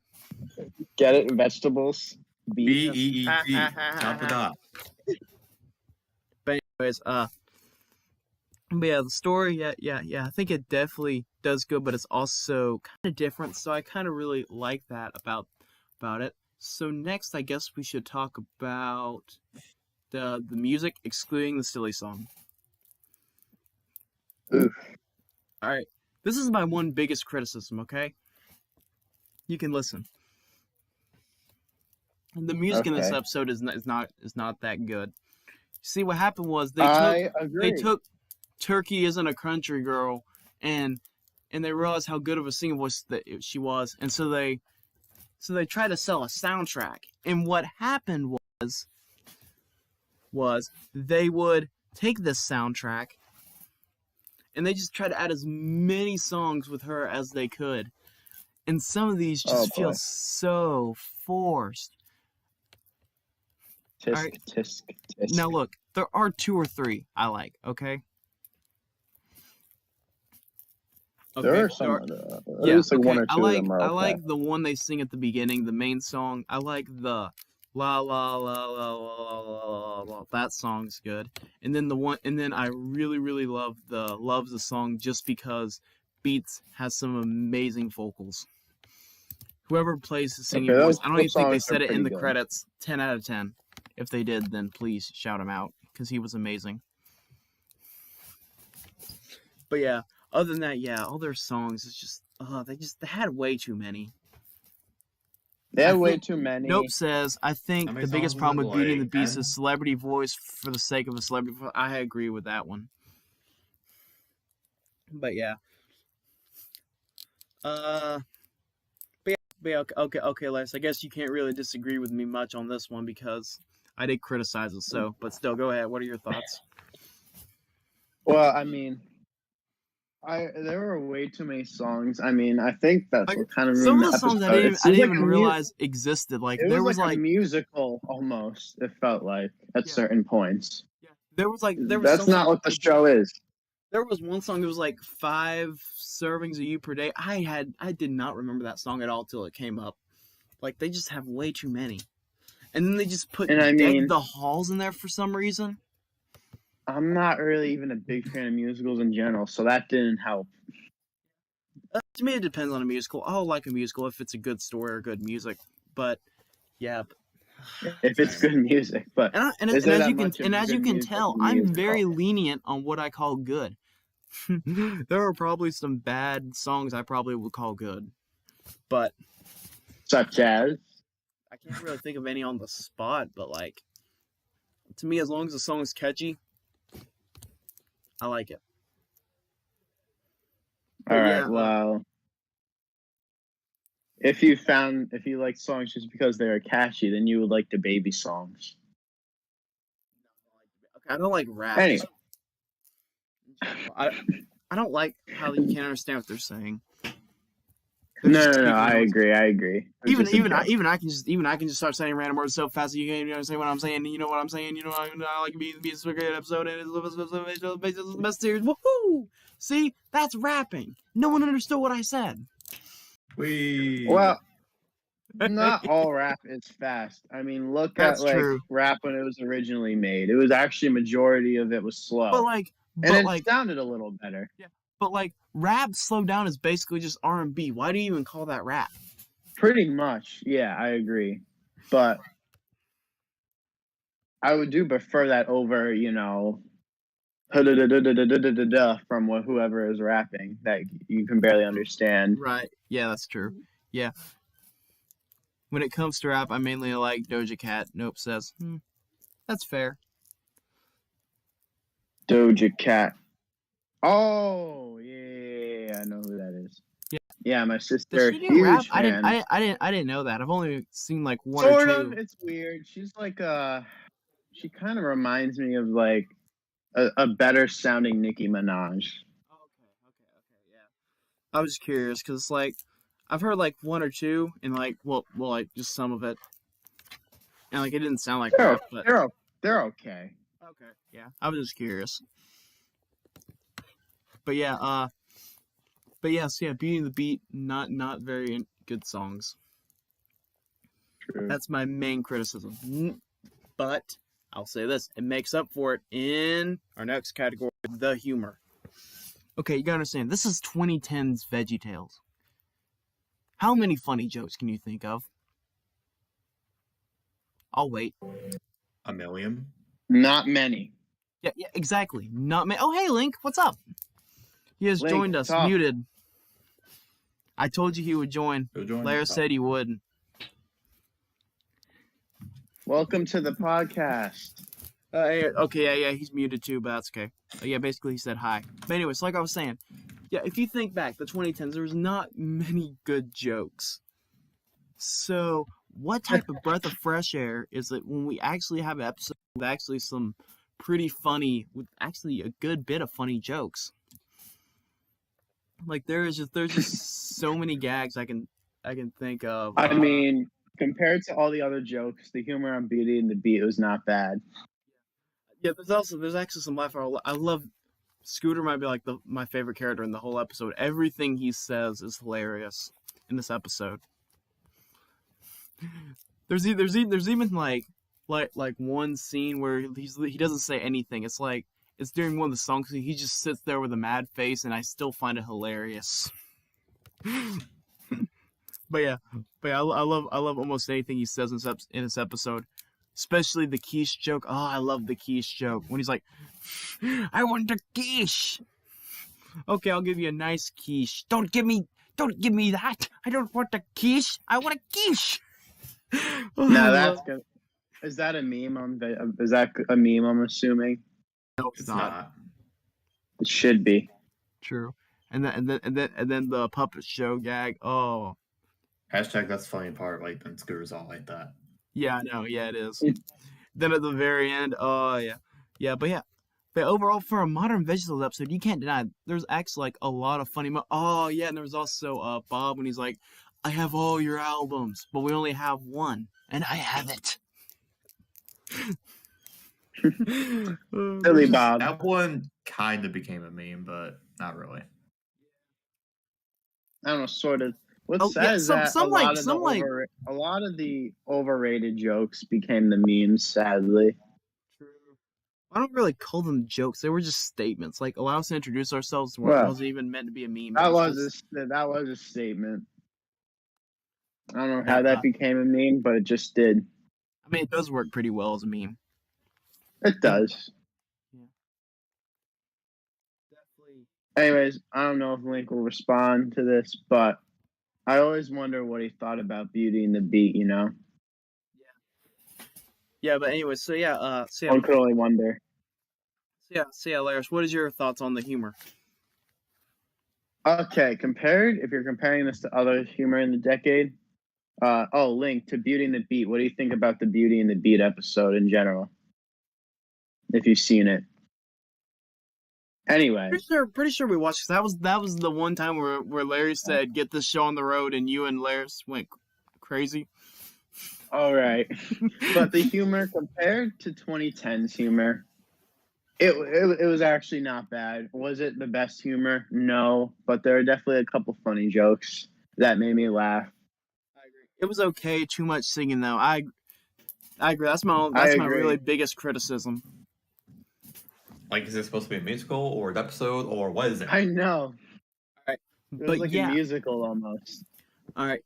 Get it? Vegetables. Beet. B-E-E-T. Chop it up. But anyways, but yeah, the story, yeah, I think it definitely does good, but it's also kind of different, so I kind of really like that about it. So next, I guess we should talk about the music, excluding the silly song. Oof. All right, this is my one biggest criticism. Okay, you can listen. The music in this Okay. episode is not that good. See, what happened was I agree. they took Turkey Isn't a Country Girl and they realized how good of a singing voice that she was, and so they tried to sell a soundtrack. And what happened was they would take this soundtrack and they just tried to add as many songs with her as they could. And some of these just feel so forced. Tisk, Alright. tisk, tisk. Now look, there are 2 or 3 I like, okay? There are some. Yeah, At least like okay. one or two of them are okay. I like the one they sing at the beginning, the main song. I like the la la la la la la la. That song's good. And then I really really love the song just because Beet has some amazing vocals. Whoever plays the singing voice, I don't even think they said it in the credits. 10 out of 10. If they did, then please shout him out because he was amazing. But yeah. Other than that, yeah, all their songs, it's just, they had way too many. They have way too many. Nope says, I think How many the biggest songs problem is with it, Beauty and the like, Beast 10? is celebrity voice for the sake of a celebrity voice. I agree with that one. But yeah. But yeah, okay, Les, I guess you can't really disagree with me much on this one because I did criticize it, so, but still, go ahead. What are your thoughts? Well, I mean, there were way too many songs. I mean, I think that's Like, what kind of some ruined of the songs episode. I didn't even realize existed. Like It there was was like a musical almost. It felt like at certain points. there was That's not what the show is. There was one song that was like 5 servings of you per day. I did not remember that song at all till it came up. Like they just have way too many, and then they just put Deck the Halls in there for some reason. I'm not really even a big fan of musicals in general, so that didn't help. To me, it depends on a musical. I'll like a musical if it's a good story or good music. But yeah, if it's good music. But as you can tell, I'm very lenient on what I call good. There are probably some bad songs I probably would call good, but such as I can't really think of any on the spot. But like to me, as long as the song is catchy, I like it. All right. Well, if you like songs just because they are catchy, then you would like the baby songs. Okay, I don't like rap. Anyway, I don't like how you can't understand what they're saying. No, I agree. Even I can just start saying random words so fast that you can't even say what I'm saying. You know what I'm saying? You know I like to be a great episode and it's the best series. Woohoo! See, that's rapping. No one understood what I said. Well, Not all rap is fast. I mean, look at That's like true. rap when it was originally made. It was actually majority of it was slow, But like, and it like, sounded a little better. yeah. But like, rap slowed down is basically just R&B. Why do you even call that rap? Pretty much, yeah, I agree. But I would do prefer that over, from whoever is rapping that you can barely understand. Right. Yeah, that's true. Yeah. When it comes to rap, I mainly like Doja Cat. Nope says, that's fair. Doja Cat. Oh, yeah, I know who that is. Yeah. Yeah, my Does sister, she do huge rap? fan. I didn't know that. I've only seen like one Sort or of, two. it's weird. She's like she kind of reminds me of like a better sounding Nicki Minaj. Okay, yeah. I was just curious because like I've heard like one or two and like well like just some of it, and like it didn't sound like They're rap, but they're okay. okay, yeah. I was just curious. But yeah, so yeah, Beauty and the Beat, not very good songs. True. That's my main criticism. But I'll say this: it makes up for it in our next category, the humor. Okay, you gotta understand, this is 2010's VeggieTales. How many funny jokes can you think of? I'll wait. A million. Not many. Yeah, exactly. Not me. Oh, hey, Link, what's up? He has Link, joined us, talk. muted. I told you he would join. Larry said he would. Welcome to the podcast. Okay, yeah, he's muted too, but that's okay. Yeah, basically he said hi. But anyways, like I was saying, yeah, if you think back, the 2010s, there was not many good jokes. So, what type of breath of fresh air is it when we actually have an episode with actually some pretty funny, with actually a good bit of funny jokes? Like there's just so many gags I can think of. I mean, compared to all the other jokes, the humor on Beauty and the Beat was not bad. Yeah, there's actually some laugh. I love Scooter. Might be like my favorite character in the whole episode. Everything he says is hilarious in this episode. There's even like one scene where he doesn't say anything. It's like it's during one of the songs. He just sits there with a mad face, and I still find it hilarious. But yeah, I love almost anything he says in this episode, especially the quiche joke. Oh, I love the quiche joke when he's like, "I want a quiche." Okay, I'll give you a nice quiche. Don't give me that. I don't want a quiche. I want a quiche. Now that's good. Is that a meme? Is that a meme? I'm assuming. No, It's not. It should be. True. And then the puppet show gag. Oh. Hashtag that's the funny part. Like then Scooter's all like that. Yeah, I know. Yeah, it is. Then at the very end, oh yeah. But overall, for a modern VeggieTales episode, you can't deny there's actually like a lot of funny. Oh yeah, and there was also Bob when he's like, "I have all your albums, but we only have one, and I have it." Silly Bob. That one kind of became a meme, but not really. I don't know, sort of. What's sad is that a lot of the overrated jokes became the memes, sadly. True. I don't really call them jokes. They were just statements. Like, allow us to introduce ourselves. Wasn't even meant to be a meme. That was a statement. I don't know how that became a meme, but it just did. I mean, it does work pretty well as a meme. It does. Yeah. Definitely. Anyways, I don't know if Link will respond to this, but I always wonder what he thought about Beauty and the Beat, Yeah. Yeah, but anyways, so yeah, one could only wonder. So yeah, Laris, what is your thoughts on the humor? Okay, if you're comparing this to other humor in the decade, Link, to Beauty and the Beat, what do you think about the Beauty and the Beat episode in general? If you've seen it. Anyway. Pretty sure we watched this. That was the one time where Larry said, "Get this show on the road," and you and Laris went crazy. All right. But the humor compared to 2010's humor, it was actually not bad. Was it the best humor? No, but there are definitely a couple funny jokes that made me laugh. I agree. It was okay. Too much singing though. I agree. That's my agree. really biggest criticism. Like, is it supposed to be a musical or an episode or what is it? I know. Right. It was But like yeah. a musical almost. All right.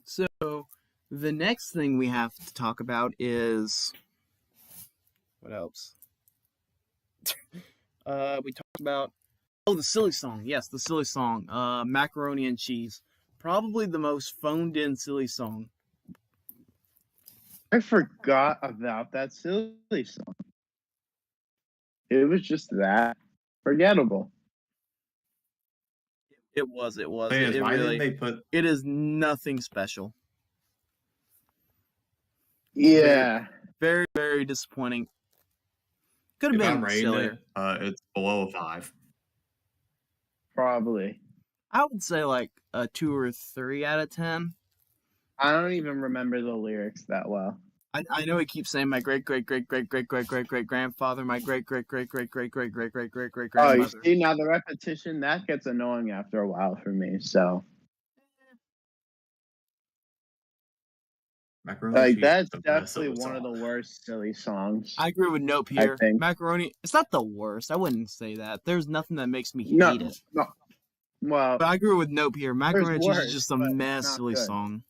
So the next thing we have to talk about is what else? We talked about the silly song. Yes, the silly song. Macaroni and Cheese. Probably the most phoned in silly song. I forgot about that silly song. It was just that forgettable. It was. Thing is, It why really. didn't they put? It is nothing special. Yeah. Very, very disappointing. Could have If I'm been rating sillier. it, it's below a 5. Probably. I would say like a 2 or 3 out of 10. I don't even remember the lyrics that well. I know he keeps saying my great grandfather, my great Oh, grandmother. you see, now the repetition, that gets annoying after a while for me. So, Macaroni and like, Cheese that's is the best definitely silly one of the song. worst silly songs. I agree with Nope I here. think. Macaroni, it's not the worst. I wouldn't say that. There's nothing that makes me No, hate it. no. Well, But I agree with Nope here. Macaroni and Cheese worse, is just a but meh not silly good. song.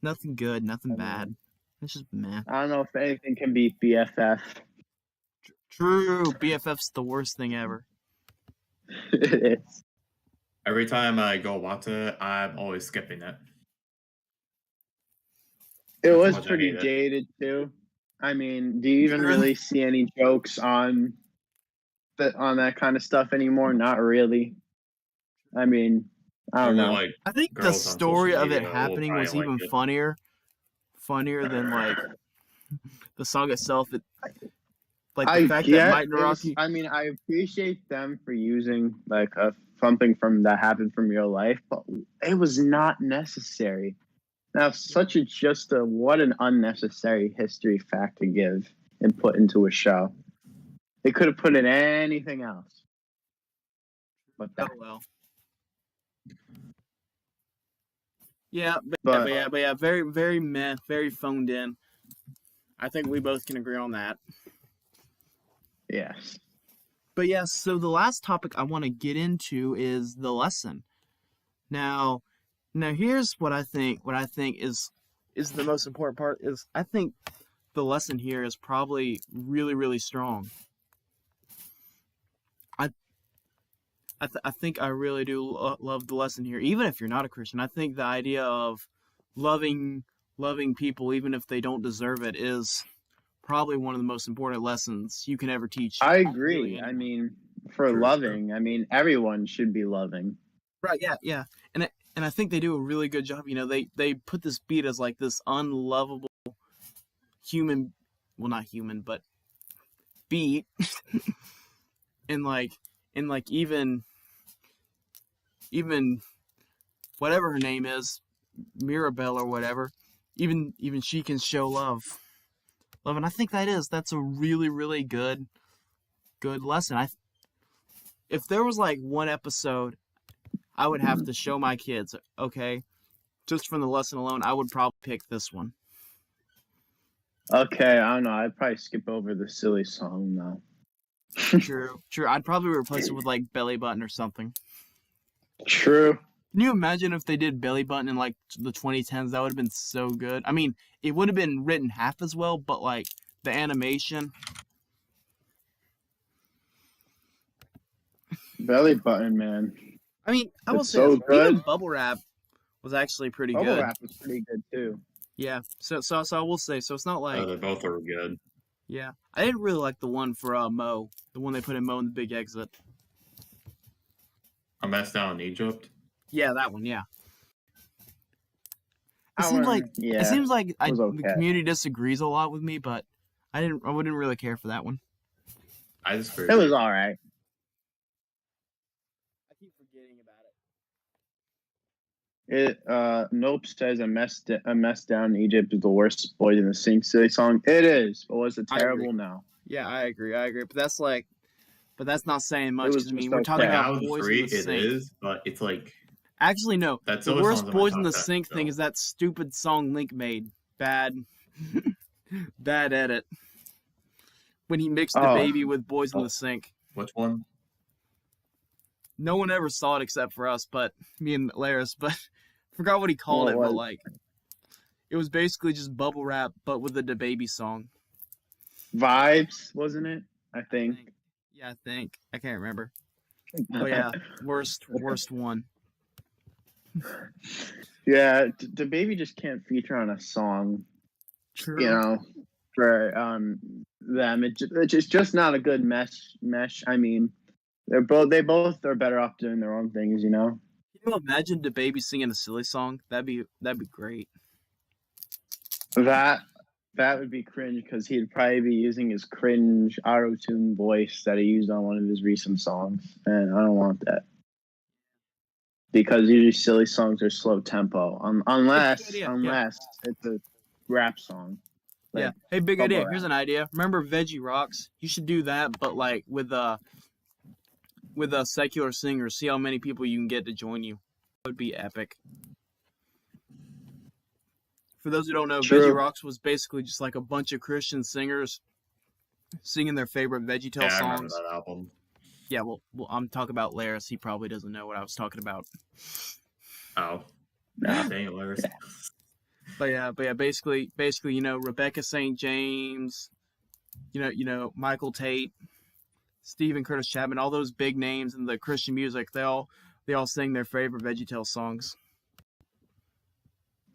Nothing good, nothing I mean, bad. It's just meh. I don't know if anything can beat BFF. True, BFF's the worst thing ever. It is. Every time I go watch it, I'm always skipping it. It That's how was much I pretty hate it. jaded too. I mean, do you even really see any jokes on that kind of stuff anymore? Not really. I mean, I don't Only know. like I think the girls on story social of it media will happening was probably even like it. funnier than like the song itself. Like the I fact get that Mike it was, Naraki. I mean, I appreciate them for using like something from that happened from real life, but it was not necessary. Now, what an unnecessary history fact to give and put into a show. They could have put in anything else. But Oh that. well. Yeah, But but yeah, very, very meh, very phoned in. I think we both can agree on that. yes. But yeah, so the last topic I want to get into is the lesson. Now here's what I think. What I think is the most important part is I think the lesson here is probably really, really strong. I think I really do love the lesson here, even if you're not a Christian. I think the idea of loving people even if they don't deserve it is probably one of the most important lessons you can ever teach. I agree. Really I anyone. mean, for True. loving, I mean, everyone should be loving. Right? Yeah. And I think they do a really good job. You know, they put this Beet as like this unlovable human, well, not human, but Beet, and like even whatever her name is, Mirabelle or whatever, even she can show love, and I think that's a really, really good lesson. If there was like one episode I would have to show my kids, okay, just from the lesson alone, I would probably pick this one. Okay, I don't know. I'd probably skip over the silly song though. True. I'd probably replace it with like Belly Button or something. True. Can you imagine if they did Belly Button in like the 2010s? That would have been so good. I mean, it would have been written half as well, but like the animation. Belly Button, man. I mean, I will It's say so this, even good. Bubble Wrap was actually pretty Bubble good. Wrap was pretty good too. Yeah. So I will say. So it's not like. They both are good. Yeah, I didn't really like the one for Mo, the one they put in Mo in the Big Exit. A Mess Down in Egypt. Yeah, that one. Yeah. It I seems wouldn't- like yeah, it seems like was the okay. community disagrees a lot with me, but I wouldn't really care for that one. I just It was all right. I keep forgetting about it. Nope says a mess down in Egypt is the worst Boys in the Sing silly song. It is. But was it I agree. terrible? No. Yeah, I agree. But that's not saying much was because I mean just we're talking okay. Out about of the Boys three, in the it Sink. is, but it's like Actually, no. That The silly worst song's in my Boys in top the 10 Sink thing still. is that stupid song Link made. Bad. Bad edit. When he mixed the Oh. baby with Boys in the Sink. Which one? No one ever saw it except for us, but me and Laris. But forgot what he called it. What But was- like, it was basically just bubble wrap, but with the DaBaby song. Vibes, wasn't it? I think. Yeah, I think. I can't remember. But yeah, worst one. Yeah, the baby just can't feature on a song, True. you know, for them. It's just not a good mesh. I mean, they both are better off doing their own things, you know. Can you imagine DaBaby singing a silly song? That'd be great. That would be cringe because he'd probably be using his cringe auto-tune voice that he used on one of his recent songs, and I don't want that. Because usually silly songs are slow tempo, unless it's a rap song. Yeah. Hey, big idea. bubble Here's wrap. an idea. Remember Veggie Rocks? You should do that, but like with a secular singer. See how many people you can get to join you. That would be epic. For those who don't know, True. Veggie Rocks was basically just like a bunch of Christian singers singing their favorite VeggieTales Yeah, I remember songs. that album. Yeah, well, I'm talking about Laris. He probably doesn't know what I was talking about. Oh. No. Dang it, Larry. But yeah, basically, you know, Rebecca St. James, you know, Michael Tate, Stephen Curtis Chapman, all those big names in the Christian music, they all sing their favorite VeggieTales songs.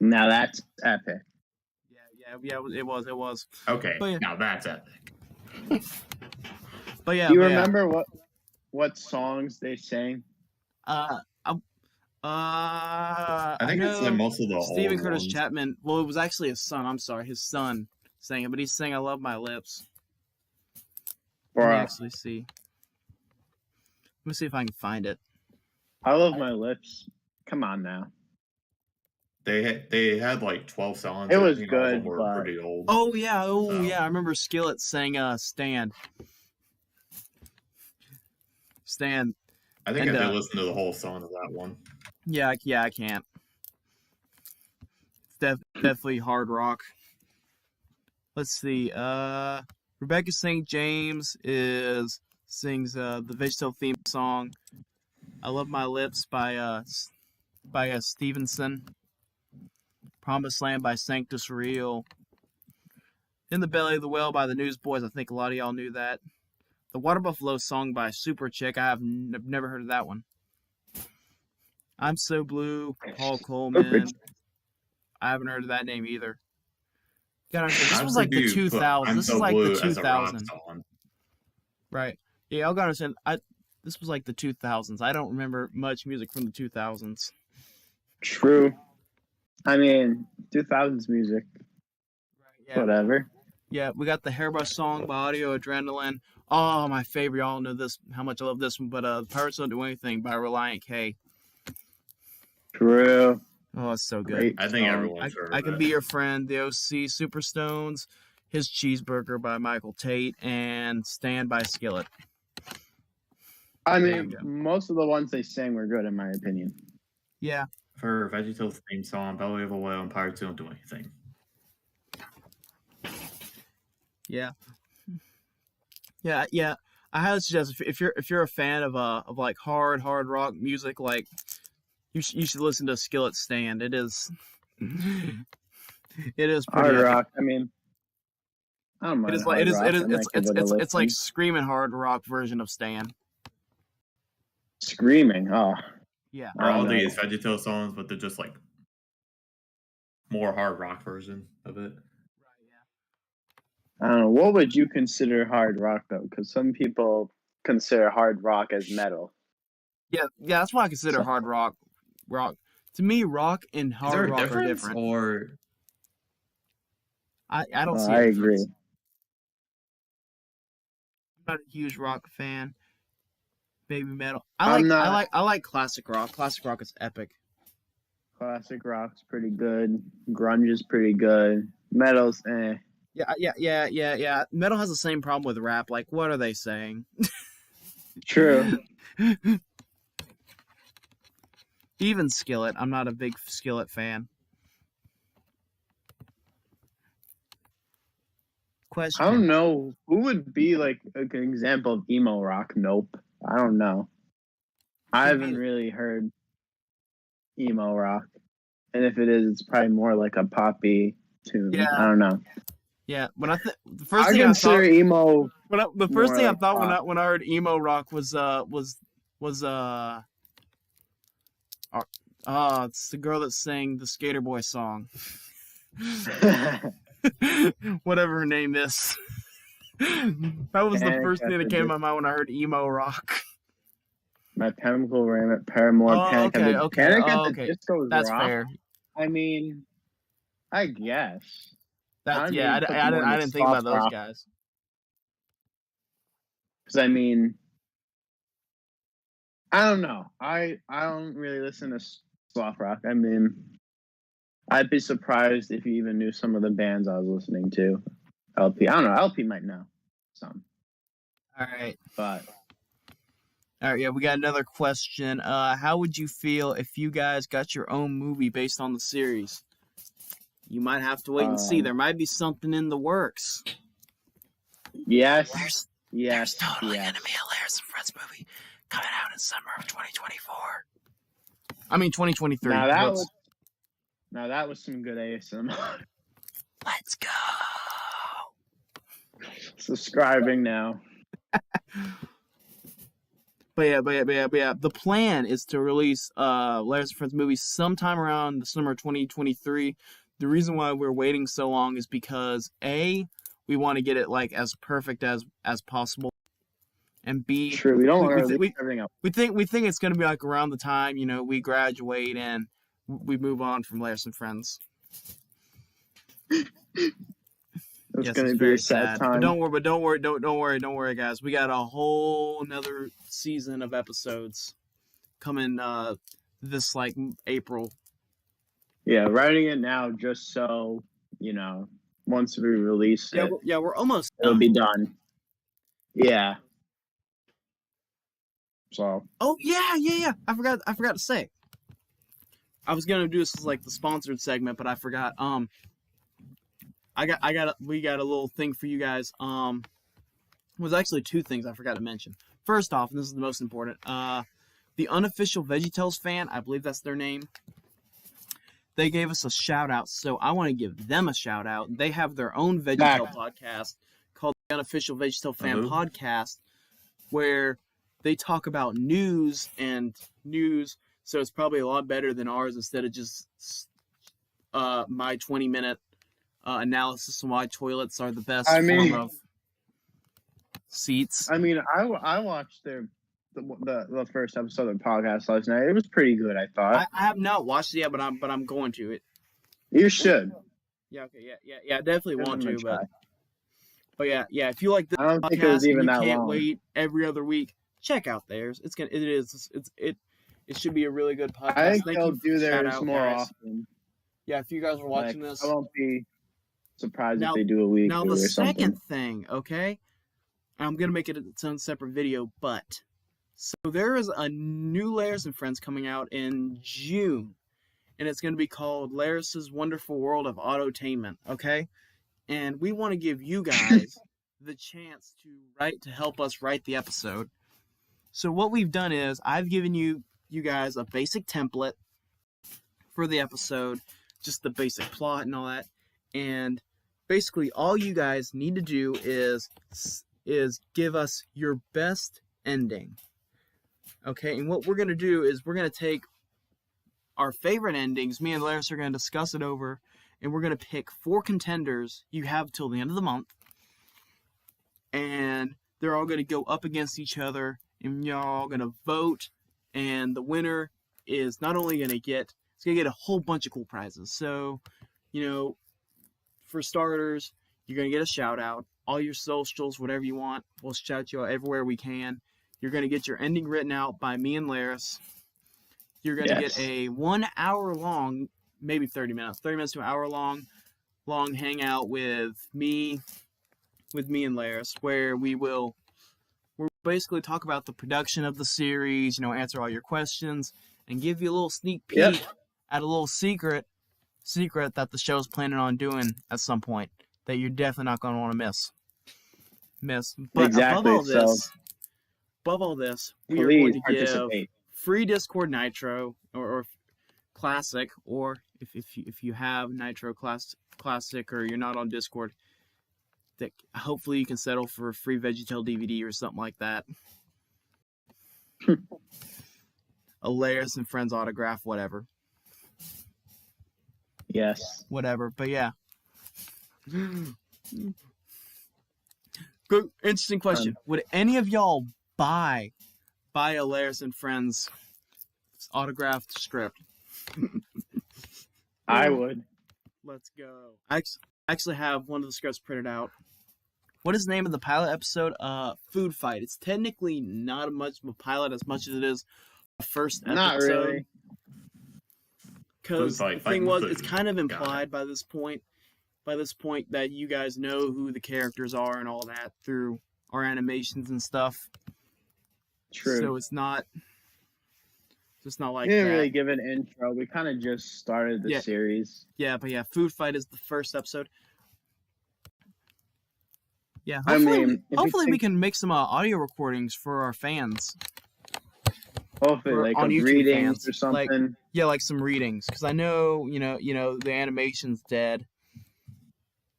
Now that's epic. Yeah, it was. Okay, But yeah. now that's epic. But yeah, Do you but yeah. remember what songs they sang? I think it's like most of the Stephen old Curtis ones. Chapman. Well, it was actually his son. I'm sorry, his son sang it, but he sang "I Love My Lips." Let me Bruh. actually see. Let me see if I can find it. I Love My Lips. Come on now. They had like 12 songs. It was I think all of them good, were but- pretty old. Oh yeah, So- I remember Skillet sang "Stand." Stand. I think and, I did listen to the whole song of that one. Yeah, I can't. It's definitely hard rock. Let's see. Rebecca St. James sings the VeggieTale theme song. "I Love My Lips" by Stevenson. "Promised Land" by Sanctus Real. "In the Belly of the Whale" by the Newsboys. I think a lot of y'all knew that. "The Water Buffalo" song by Super Chick. I've never heard of that one. "I'm So Blue," Paul Coleman. I haven't heard of that name either. Gotta understand, this was like the 2000s. This is like the 2000s. Right. Yeah, I gotta understand. This was like the 2000s. I don't remember much music from the 2000s. True. I mean, 2000s music. Yeah. Whatever. Yeah, we got the Hairbrush song by Audio Adrenaline. Oh, my favorite. Y'all know this, how much I love this one. But "The Pirates Don't Do Anything" by Reliant K. True. Oh, it's so good. Great I think song. everyone's heard I of Can it. Be Your Friend, the OC, Superstones, His Cheeseburger by Michael Tate, and "Stand" by Skillet. I There you mean, go. most of the ones they sang were good, in my opinion. Yeah. For VeggieTales theme song, Belly of a Whale, and Pirates Don't Do Anything. Yeah. I highly suggest if you're a fan of like hard rock music, like you should listen to Skillet "Stand." It is pretty Hard epic. rock. I mean, I don't mind. It is like hard rock. I might give it a it's like listen. screaming hard rock version of "Stand." Screaming. Oh, Yeah. Or all know. these VeggieTales songs, but they're just like more hard rock version of it. I don't know. What would you consider hard rock though? Because some people consider hard rock as metal. Yeah, that's why I consider So- hard rock. To me, rock and Is hard there a rock are difference? different. Or I don't see. I a agree. difference. I'm not a huge rock fan. Baby metal. I'm not- I like classic rock. Classic rock is epic. Classic rock's pretty good. Grunge is pretty good. Metal's eh. Yeah. Metal has the same problem with rap. Like, what are they saying? True. Even Skillet. I'm not a big Skillet fan. Question. I don't know who would be like an example of emo rock. Nope. I don't know. I haven't really heard emo rock, and if it is, it's probably more like a poppy tune. Yeah. I don't know. Yeah, when the I first thing I consider thought, emo. the first more thing I like thought pop. when I heard emo rock was it's the girl that sang the Skater Boy song, whatever her name is. That was the first thing that came to my mind when I heard emo rock. My Chemical Romance, Paramore, Oh, Panic at the okay. Panic Oh, at the okay. Disco is That's rock. fair. I mean, I guess. That's I yeah. put them I more in the didn't think about soft those rock. guys. Because I mean, I don't know. I don't really listen to soft rock. I mean, I'd be surprised if you even knew some of the bands I was listening to. LP, I don't know. LP might know some, All right. but All right, yeah, we got another question. How would you feel if you guys got your own movie based on the series? You might have to wait and see. There might be something in the works. Yes. There's totally going to be a Layers and Friends movie coming out in summer of 2024. I mean, 2023. Now that was some good ASMR. Let's go. Subscribing now. But yeah. The plan is to release Layers and Friends movies sometime around the summer of 2023. The reason why we're waiting so long is because A, we want to get it like as perfect as possible, and B, True, we don't want to leave everything up. We think it's going to be like around the time we graduate and we move on from Layers and Friends. It's going to be a sad time. But don't worry, guys. We got a whole another season of episodes coming this like April. Yeah, writing it now just so, once we release it. Yeah, we're almost done. It'll be done. Yeah. So. Oh, yeah. I forgot to say. I was going to do this as like the sponsored segment, but I forgot. We got a little thing for you guys. It was actually two things I forgot to mention. First off, and this is the most important, the unofficial Veggietales fan, I believe that's their name, they gave us a shout out, so I want to give them a shout out. They have their own Veggietale podcast called the Unofficial Veggietale Fan Podcast, where they talk about news, so it's probably a lot better than ours instead of just my 20-minute analysis on why toilets are the best form of seats. I mean, I watched the first episode of the podcast last night. It was pretty good, I thought. I have not watched it yet, but I'm going to it. You should. Yeah, okay, yeah, I definitely want to, but yeah, if you like this I don't think it podcast was even and you that can't long. wait every other week, check out theirs. It should be a really good podcast. I think Thank they'll you for do the shout theirs out, more guys. often. Yeah, if you guys are watching this, I won't be surprised if they do a week now or the something. second thing, okay? I'm gonna make it its own separate video, but so there is a new Layers and Friends coming out in June, and it's gonna be called Laris's Wonderful World of Autotainment, okay? And we want to give you guys the chance to help us write the episode. So what we've done is I've given you guys a basic template for the episode, just the basic plot and all that, and basically all you guys need to do is give us your best ending. Okay, and what we're going to do is we're going to take our favorite endings, me and Laris are going to discuss it over, and we're going to pick 4 contenders. You have till the end of the month, and they're all going to go up against each other, and you're all going to vote, and the winner is not only going to get a whole bunch of cool prizes. So, for starters, you're going to get a shout out. All your socials, whatever you want, we'll shout you out everywhere we can. You're going to get your ending written out by me and Laris. You're going to get a 1 hour long, maybe 30 minutes to an hour long hangout with me and Laris, where we'll basically talk about the production of the series, answer all your questions, and give you a little sneak peek Yep. at a little secret that the show's planning on doing at some point that you're definitely not going to want to miss. But Exactly. above all this, we are going Please to participate. give free Discord Nitro or Classic, or if you have Nitro Classic or you're not on Discord, that hopefully you can settle for a free VeggieTale DVD or something like that. A Laris and Friends autograph, whatever. Yes. Whatever, but yeah. Good, interesting question. Would any of y'all buy a Laris and Friends autographed script? I would. Let's go. I actually have one of the scripts printed out. What is the name of the pilot episode? Food Fight. It's technically not much of a pilot as much as it is a first episode. Not really. Because the thing was, it's kind of implied by this point that you guys know who the characters are and all that through our animations and stuff. True. So it's not like we didn't that. really give an intro. We kind of just started the series. Yeah, but yeah, Food Fight is the first episode. Yeah, hopefully we can make some audio recordings for our fans. Hopefully, like on YouTube readings fans. or something. Like some readings, because I know you know the animation's dead.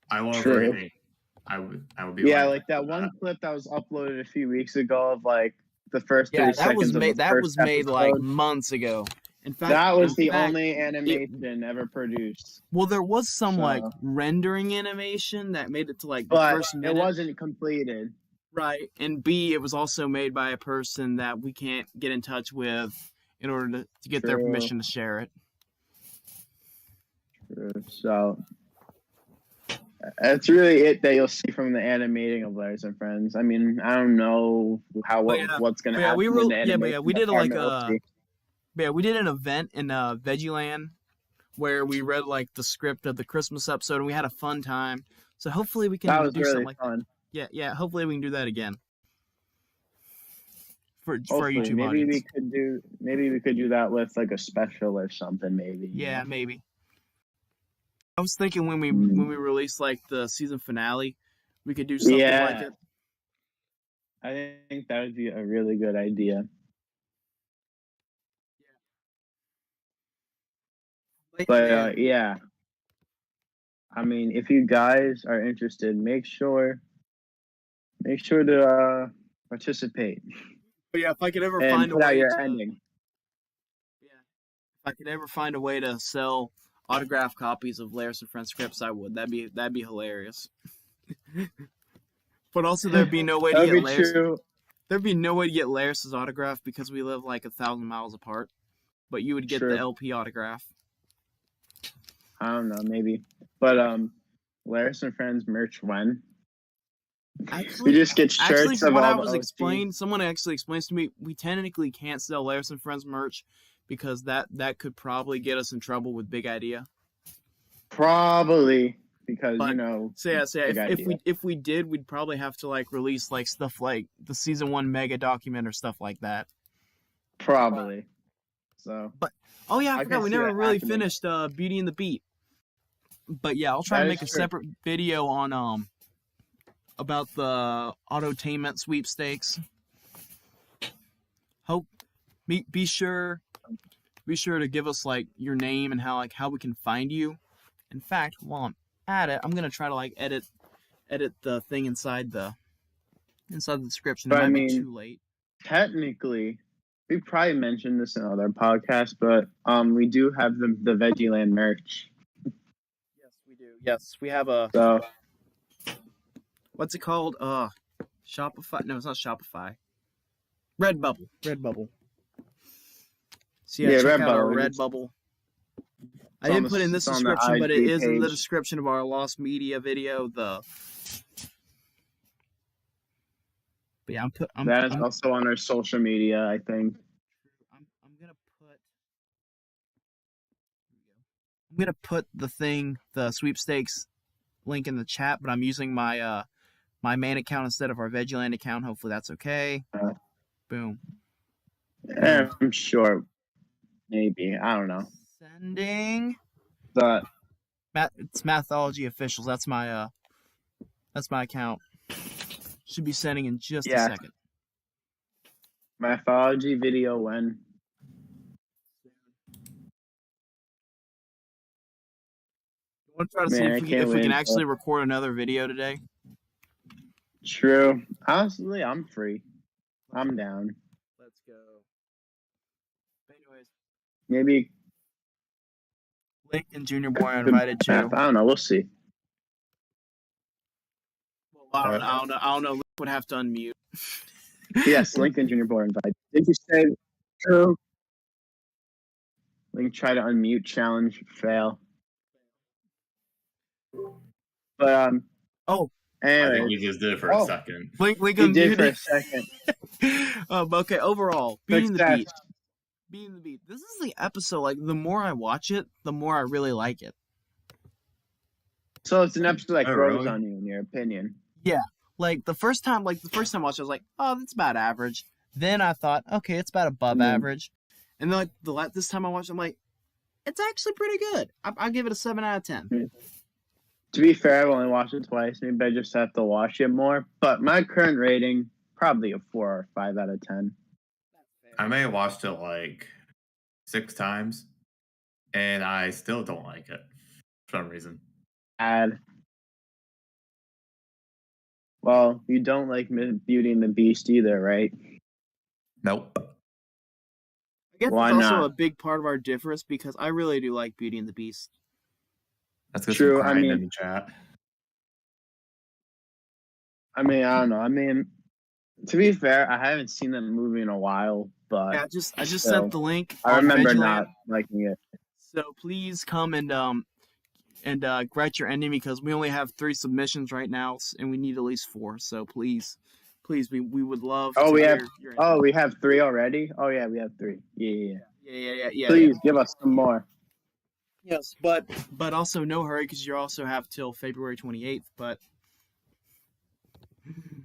I love reading. I would be. Yeah, like that one clip that was uploaded a few weeks ago of like the first 30 seconds of the that first was made episode. like months ago. In fact, that was the only animation ever produced. Well, there was some like rendering animation that made it to like the first minute. It wasn't completed. Right, and B, it was also made by a person that we can't get in touch with in order to get their permission to share it. True. So that's really it that you'll see from the animating of Larry's and Friends. I mean, I don't know what's gonna happen. We did we did an event in VeggieLand where we read like the script of the Christmas episode and we had a fun time. So hopefully we can do something like that. Yeah. Hopefully we can do that again for our YouTube audience. Maybe we could do that with like a special or something. Maybe. Yeah, maybe. I was thinking when we release like the season finale, we could do something like it. I think that would be a really good idea. But yeah. I mean, if you guys are interested, make sure to participate. But yeah, if I could ever find a way if I could ever find a way to sell autographed copies of Larry's and Friends scripts, I would. That'd be hilarious. But also, there'd be no way to get Larry's. There'd be no way to get Larry's autograph because we live like 1,000 miles apart. But you would get the LP autograph. I don't know, maybe. But Larry's and Friends merch when? Actually, we just get shirts of all the someone actually explains to me we technically can't sell Larry's and Friends merch because that could probably get us in trouble with Big Idea. Probably because if we did, we'd probably have to like release like stuff like the season 1 mega document or stuff like that. Probably. So. But I forgot we never really finished Beauty and the Beet. But yeah, I'll try to make a separate video on about the Autotainment sweepstakes. Be sure to give us like your name and how we can find you. In fact, while I'm at it, I'm gonna try to like edit the thing inside the description. It might be too late. Technically, we probably mentioned this in other podcasts, but we do have the VeggieLand merch. Yes, we do. Yes, we have a. So, what's it called? Shopify? No, it's not Shopify. Redbubble. So check out our Redbubble. I didn't put in this description, but it is in the description of our Lost Media video. But yeah, that is also on our social media, I think. I'm gonna put the sweepstakes link in the chat, but I'm using my my main account instead of our VeggieLand account. Hopefully that's okay. Boom. Yeah, I'm sure. Maybe. I don't know. Sending. But It's Mathology Officials. That's my account. Should be sending in just a second. Mathology video when? I want to try to see if we can actually record another video today. True. Honestly, I'm free. I'm down. Let's go. But anyways, maybe Link and Junior Boy are invited too. I don't know. We'll see. Well, I don't know. Link would have to unmute. Yes, Link and Junior Boy are invited. Did you say true? Link try to unmute challenge fail. But I think we just did it for a second. Link he did for a second. Okay, overall, beating the beat. This is the episode. Like, the more I watch it, the more I really like it. So it's an episode that grows on you, in your opinion. Yeah, like the first time I watched it, I was like, oh, that's about average. Then I thought, okay, it's about above average. And then like this time I watched it, I'm like, it's actually pretty good. I'll give it a 7 out of 10. To be fair, I've only watched it twice. Maybe I just have to watch it more. But my current rating, probably a 4 or 5 out of 10. I may have watched it like 6 times, and I still don't like it for some reason. Well, you don't like Beauty and the Beast either, right? Nope. I guess that's also a big part of our difference because I really do like Beauty and the Beast. That's true. I mean, in the chat. I don't know. To be fair, I haven't seen that movie in a while, but yeah, I just sent the link. I remember not liking it. So please come and write your ending because we only have 3 submissions right now, and we need at least 4. So please, we would love. We have. We have 3 already. Oh yeah, we have 3. Yeah. Please give us some more. Yes, but also no hurry because you also have till February 28th. But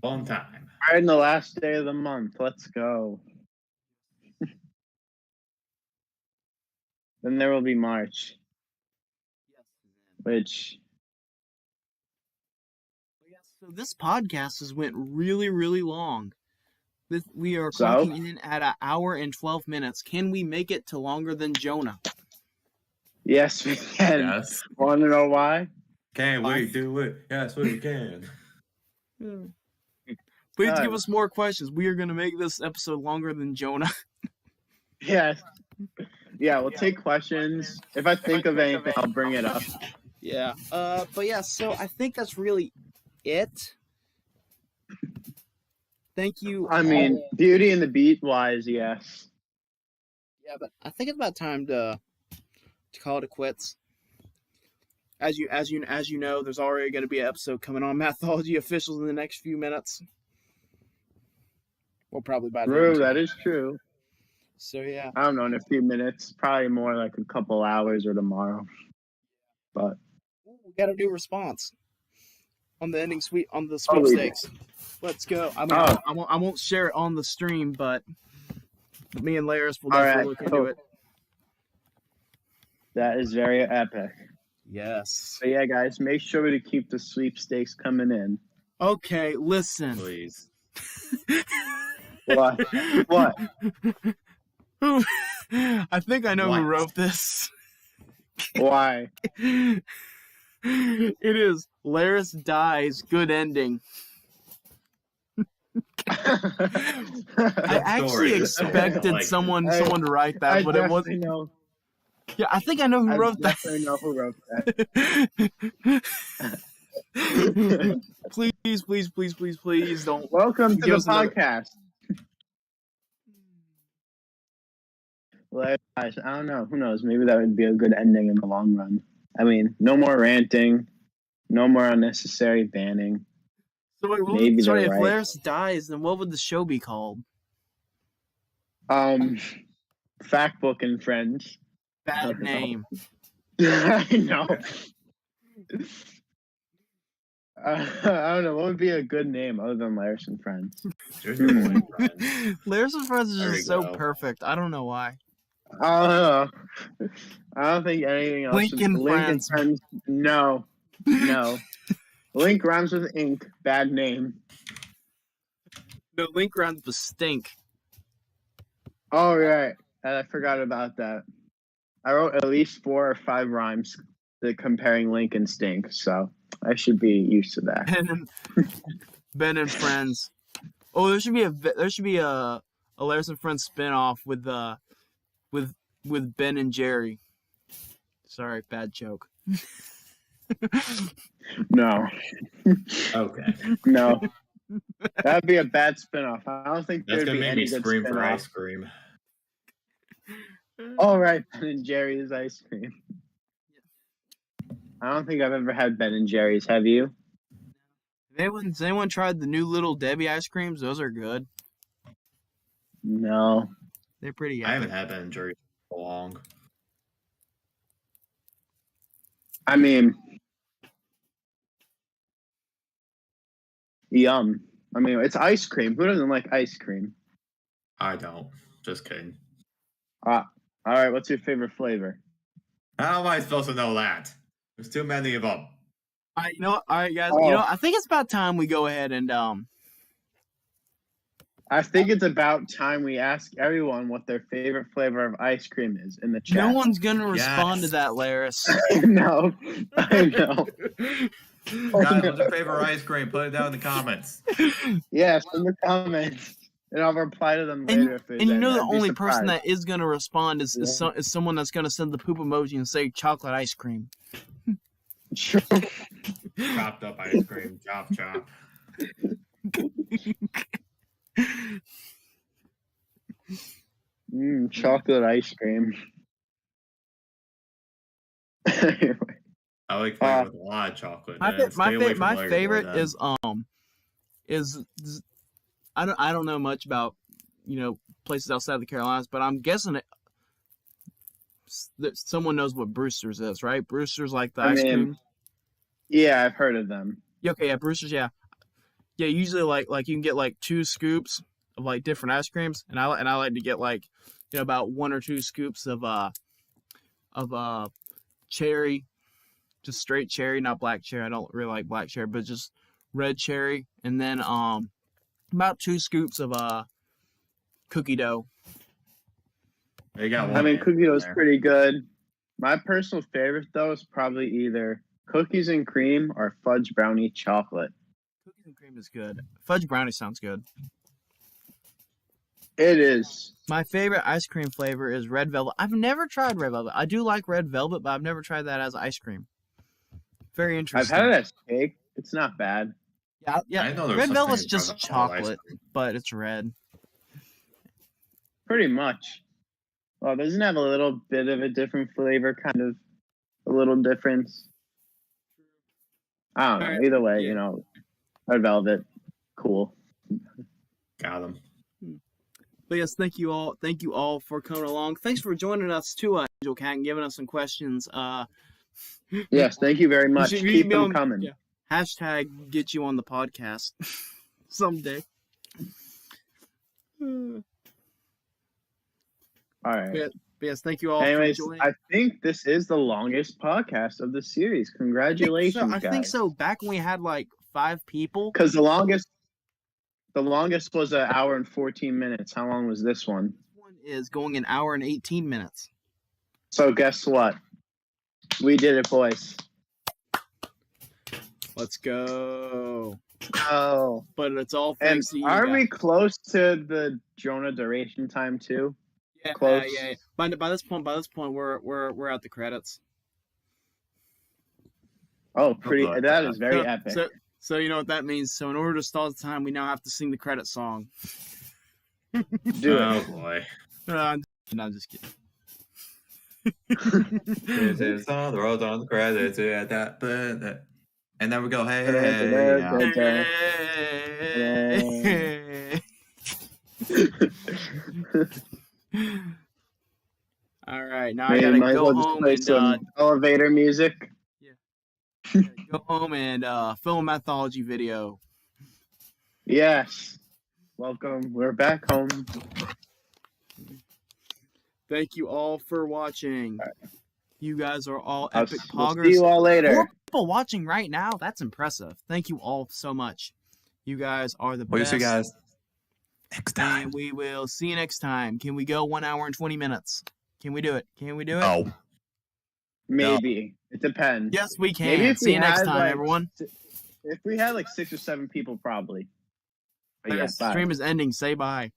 long time. Right in the last day of the month. Let's go. Then there will be March. Which. So this podcast has went really, really long. We are clocking in at 1 hour and 12 minutes. Can we make it to longer than Jonah? Yes, we can. Yes. Want to know why? Can we do it? Yes, we can. Please give us more questions. We are going to make this episode longer than Jonah. Yes. Yeah, we'll take questions. If I think of anything, I'll bring it up. Yeah. But yeah, so I think that's really it. Thank you. I mean, Beauty and the Beat wise, yes. Yeah, but I think it's about time to call it quits. As you know, there's already going to be an episode coming on Mathology Officials in the next few minutes. Well, probably by then. That is true. So yeah. I don't know, in a few minutes. Probably more like a couple hours or tomorrow. But we got a new response on the ending suite on the sweepstakes. Let's go. I won't share it on the stream, but me and Laris will definitely look into it. That is very epic. Yes. So yeah, guys, make sure to keep the sweepstakes coming in. Okay, listen. Please. What? I think I know who wrote this. Why? It is Laris dies. Good ending. I actually expected someone to write that, but it wasn't. Know. Yeah, I think I know who wrote that. I know who wrote that. Please don't. Welcome to the podcast. Well, guys, I don't know. Who knows? Maybe that would be a good ending in the long run. I mean, no more ranting, no more unnecessary banning. So wait, maybe sorry, if Laris dies, then what would the show be called? Fact Book and Friends. Bad name. I know. I don't know. What would be a good name other than Laris and Friends? Laris and Friends is just so perfect. I don't know why. I don't know. I don't think anything else. Lincoln Friends. No. Link rhymes with ink. Bad name. No, Link rhymes with stink. Oh, right. I forgot about that. I wrote at least 4 or 5 rhymes comparing Link and Stink, so I should be used to that. Ben and Friends. Oh, there should be a Larry's and Friends spinoff with Ben and Jerry. Sorry, bad joke. No. Okay. No. That'd be a bad spinoff. I don't think That's there'd gonna be make any me good scream for spinoff. ice cream. All right, Ben and Jerry's ice cream. I don't think I've ever had Ben and Jerry's. Have you? Has anyone tried the new Little Debbie ice creams? Those are good. No. They're pretty good. I haven't had Ben & Jerry's for long. I mean, yum. I mean, it's ice cream. Who doesn't like ice cream? I don't. Just kidding. All right, what's your favorite flavor? How am I supposed to know that? There's too many of them. All right, guys. Oh. I think it's about time we go ahead and I think it's about time we ask everyone what their favorite flavor of ice cream is in the chat. No one's gonna respond to Yes. that, Laris. I know. Guys, what's your favorite ice cream? Put it down in the comments. Yes, in the comments. And I'll reply to them later if there's And you any. know the I'd be only person surprised. that is gonna respond is Yeah. someone that's gonna send the poop emoji and say chocolate ice cream. Sure. Chopped up ice cream. Chop, chop. Chocolate ice cream. Anyway. I like playing with a lot of chocolate. man. Stay away from My Larryboy, favorite then. is I don't know much about places outside the Carolinas, but I'm guessing that someone knows what Brewster's is, right? Brewster's like the ice cream. Yeah, I've heard of them. Okay, yeah, Brewster's, yeah. Yeah, usually like you can get like 2 scoops of like different ice creams, and I like to get like about 1 or 2 scoops of cherry, just straight cherry, not black cherry. I don't really like black cherry, but just red cherry, and then about 2 scoops of cookie dough. They got one I mean, in cookie dough is there. pretty good. My personal favorite, though, is probably either cookies and cream or fudge brownie chocolate. Cookies and cream is good. Fudge brownie sounds good. It is. My favorite ice cream flavor is red velvet. I've never tried red velvet. I do like red velvet, but I've never tried that as ice cream. Very interesting. I've had it as cake. It's not bad. Yeah. I know there was Red such velvet's thing as just red velvet ice chocolate, cream. but it's red. Pretty much. Well, doesn't it have a little bit of a different flavor, kind of a little difference? I don't know. Alright, Either way, yeah. red velvet, cool. Got them. But yes, thank you all for coming along. Thanks for joining us too, Angel Cat, and giving us some questions. Yes, thank you very much. You should Keep be them on- coming. yeah. Hashtag get you on the podcast someday. All right. But yes, thank you all Anyways, for joining. I think this is the longest podcast of the series. Congratulations, I think so. Back when we had like 5 people. Because the longest was an hour and 14 minutes. How long was this one? This one is going 1 hour and 18 minutes. So guess what? We did it, boys. Let's go. Oh. But it's all And thanks to you are guys. we close to the Jonah duration time too? Yeah, close? yeah. By this point, we're at the credits. Oh, pretty. like that that. is very epic. So you know what that means. So in order to stall the time, we now have to sing the credit song. Do Oh it. boy. No, I'm just kidding. This is on the road on the credits at that, and then we go, hey, yeah. All right, now I Man, gotta might as go well just home play and some elevator music. go home and film a mythology video. Yes. Welcome. We're back home. Thank you all for watching. You guys are all epic We'll poggers. see you all later. 4 people watching right now. That's impressive. Thank you all so much. You guys are the best. We'll see you guys next time. And we will see you next time. Can we go 1 hour and 20 minutes? Can we do it? Can we do it? Oh. Maybe. It depends. Yes, we can. Maybe if see we you next had, time, like, everyone. If we had like 6 or 7 people, probably. But yeah, The stream is ending. Say bye.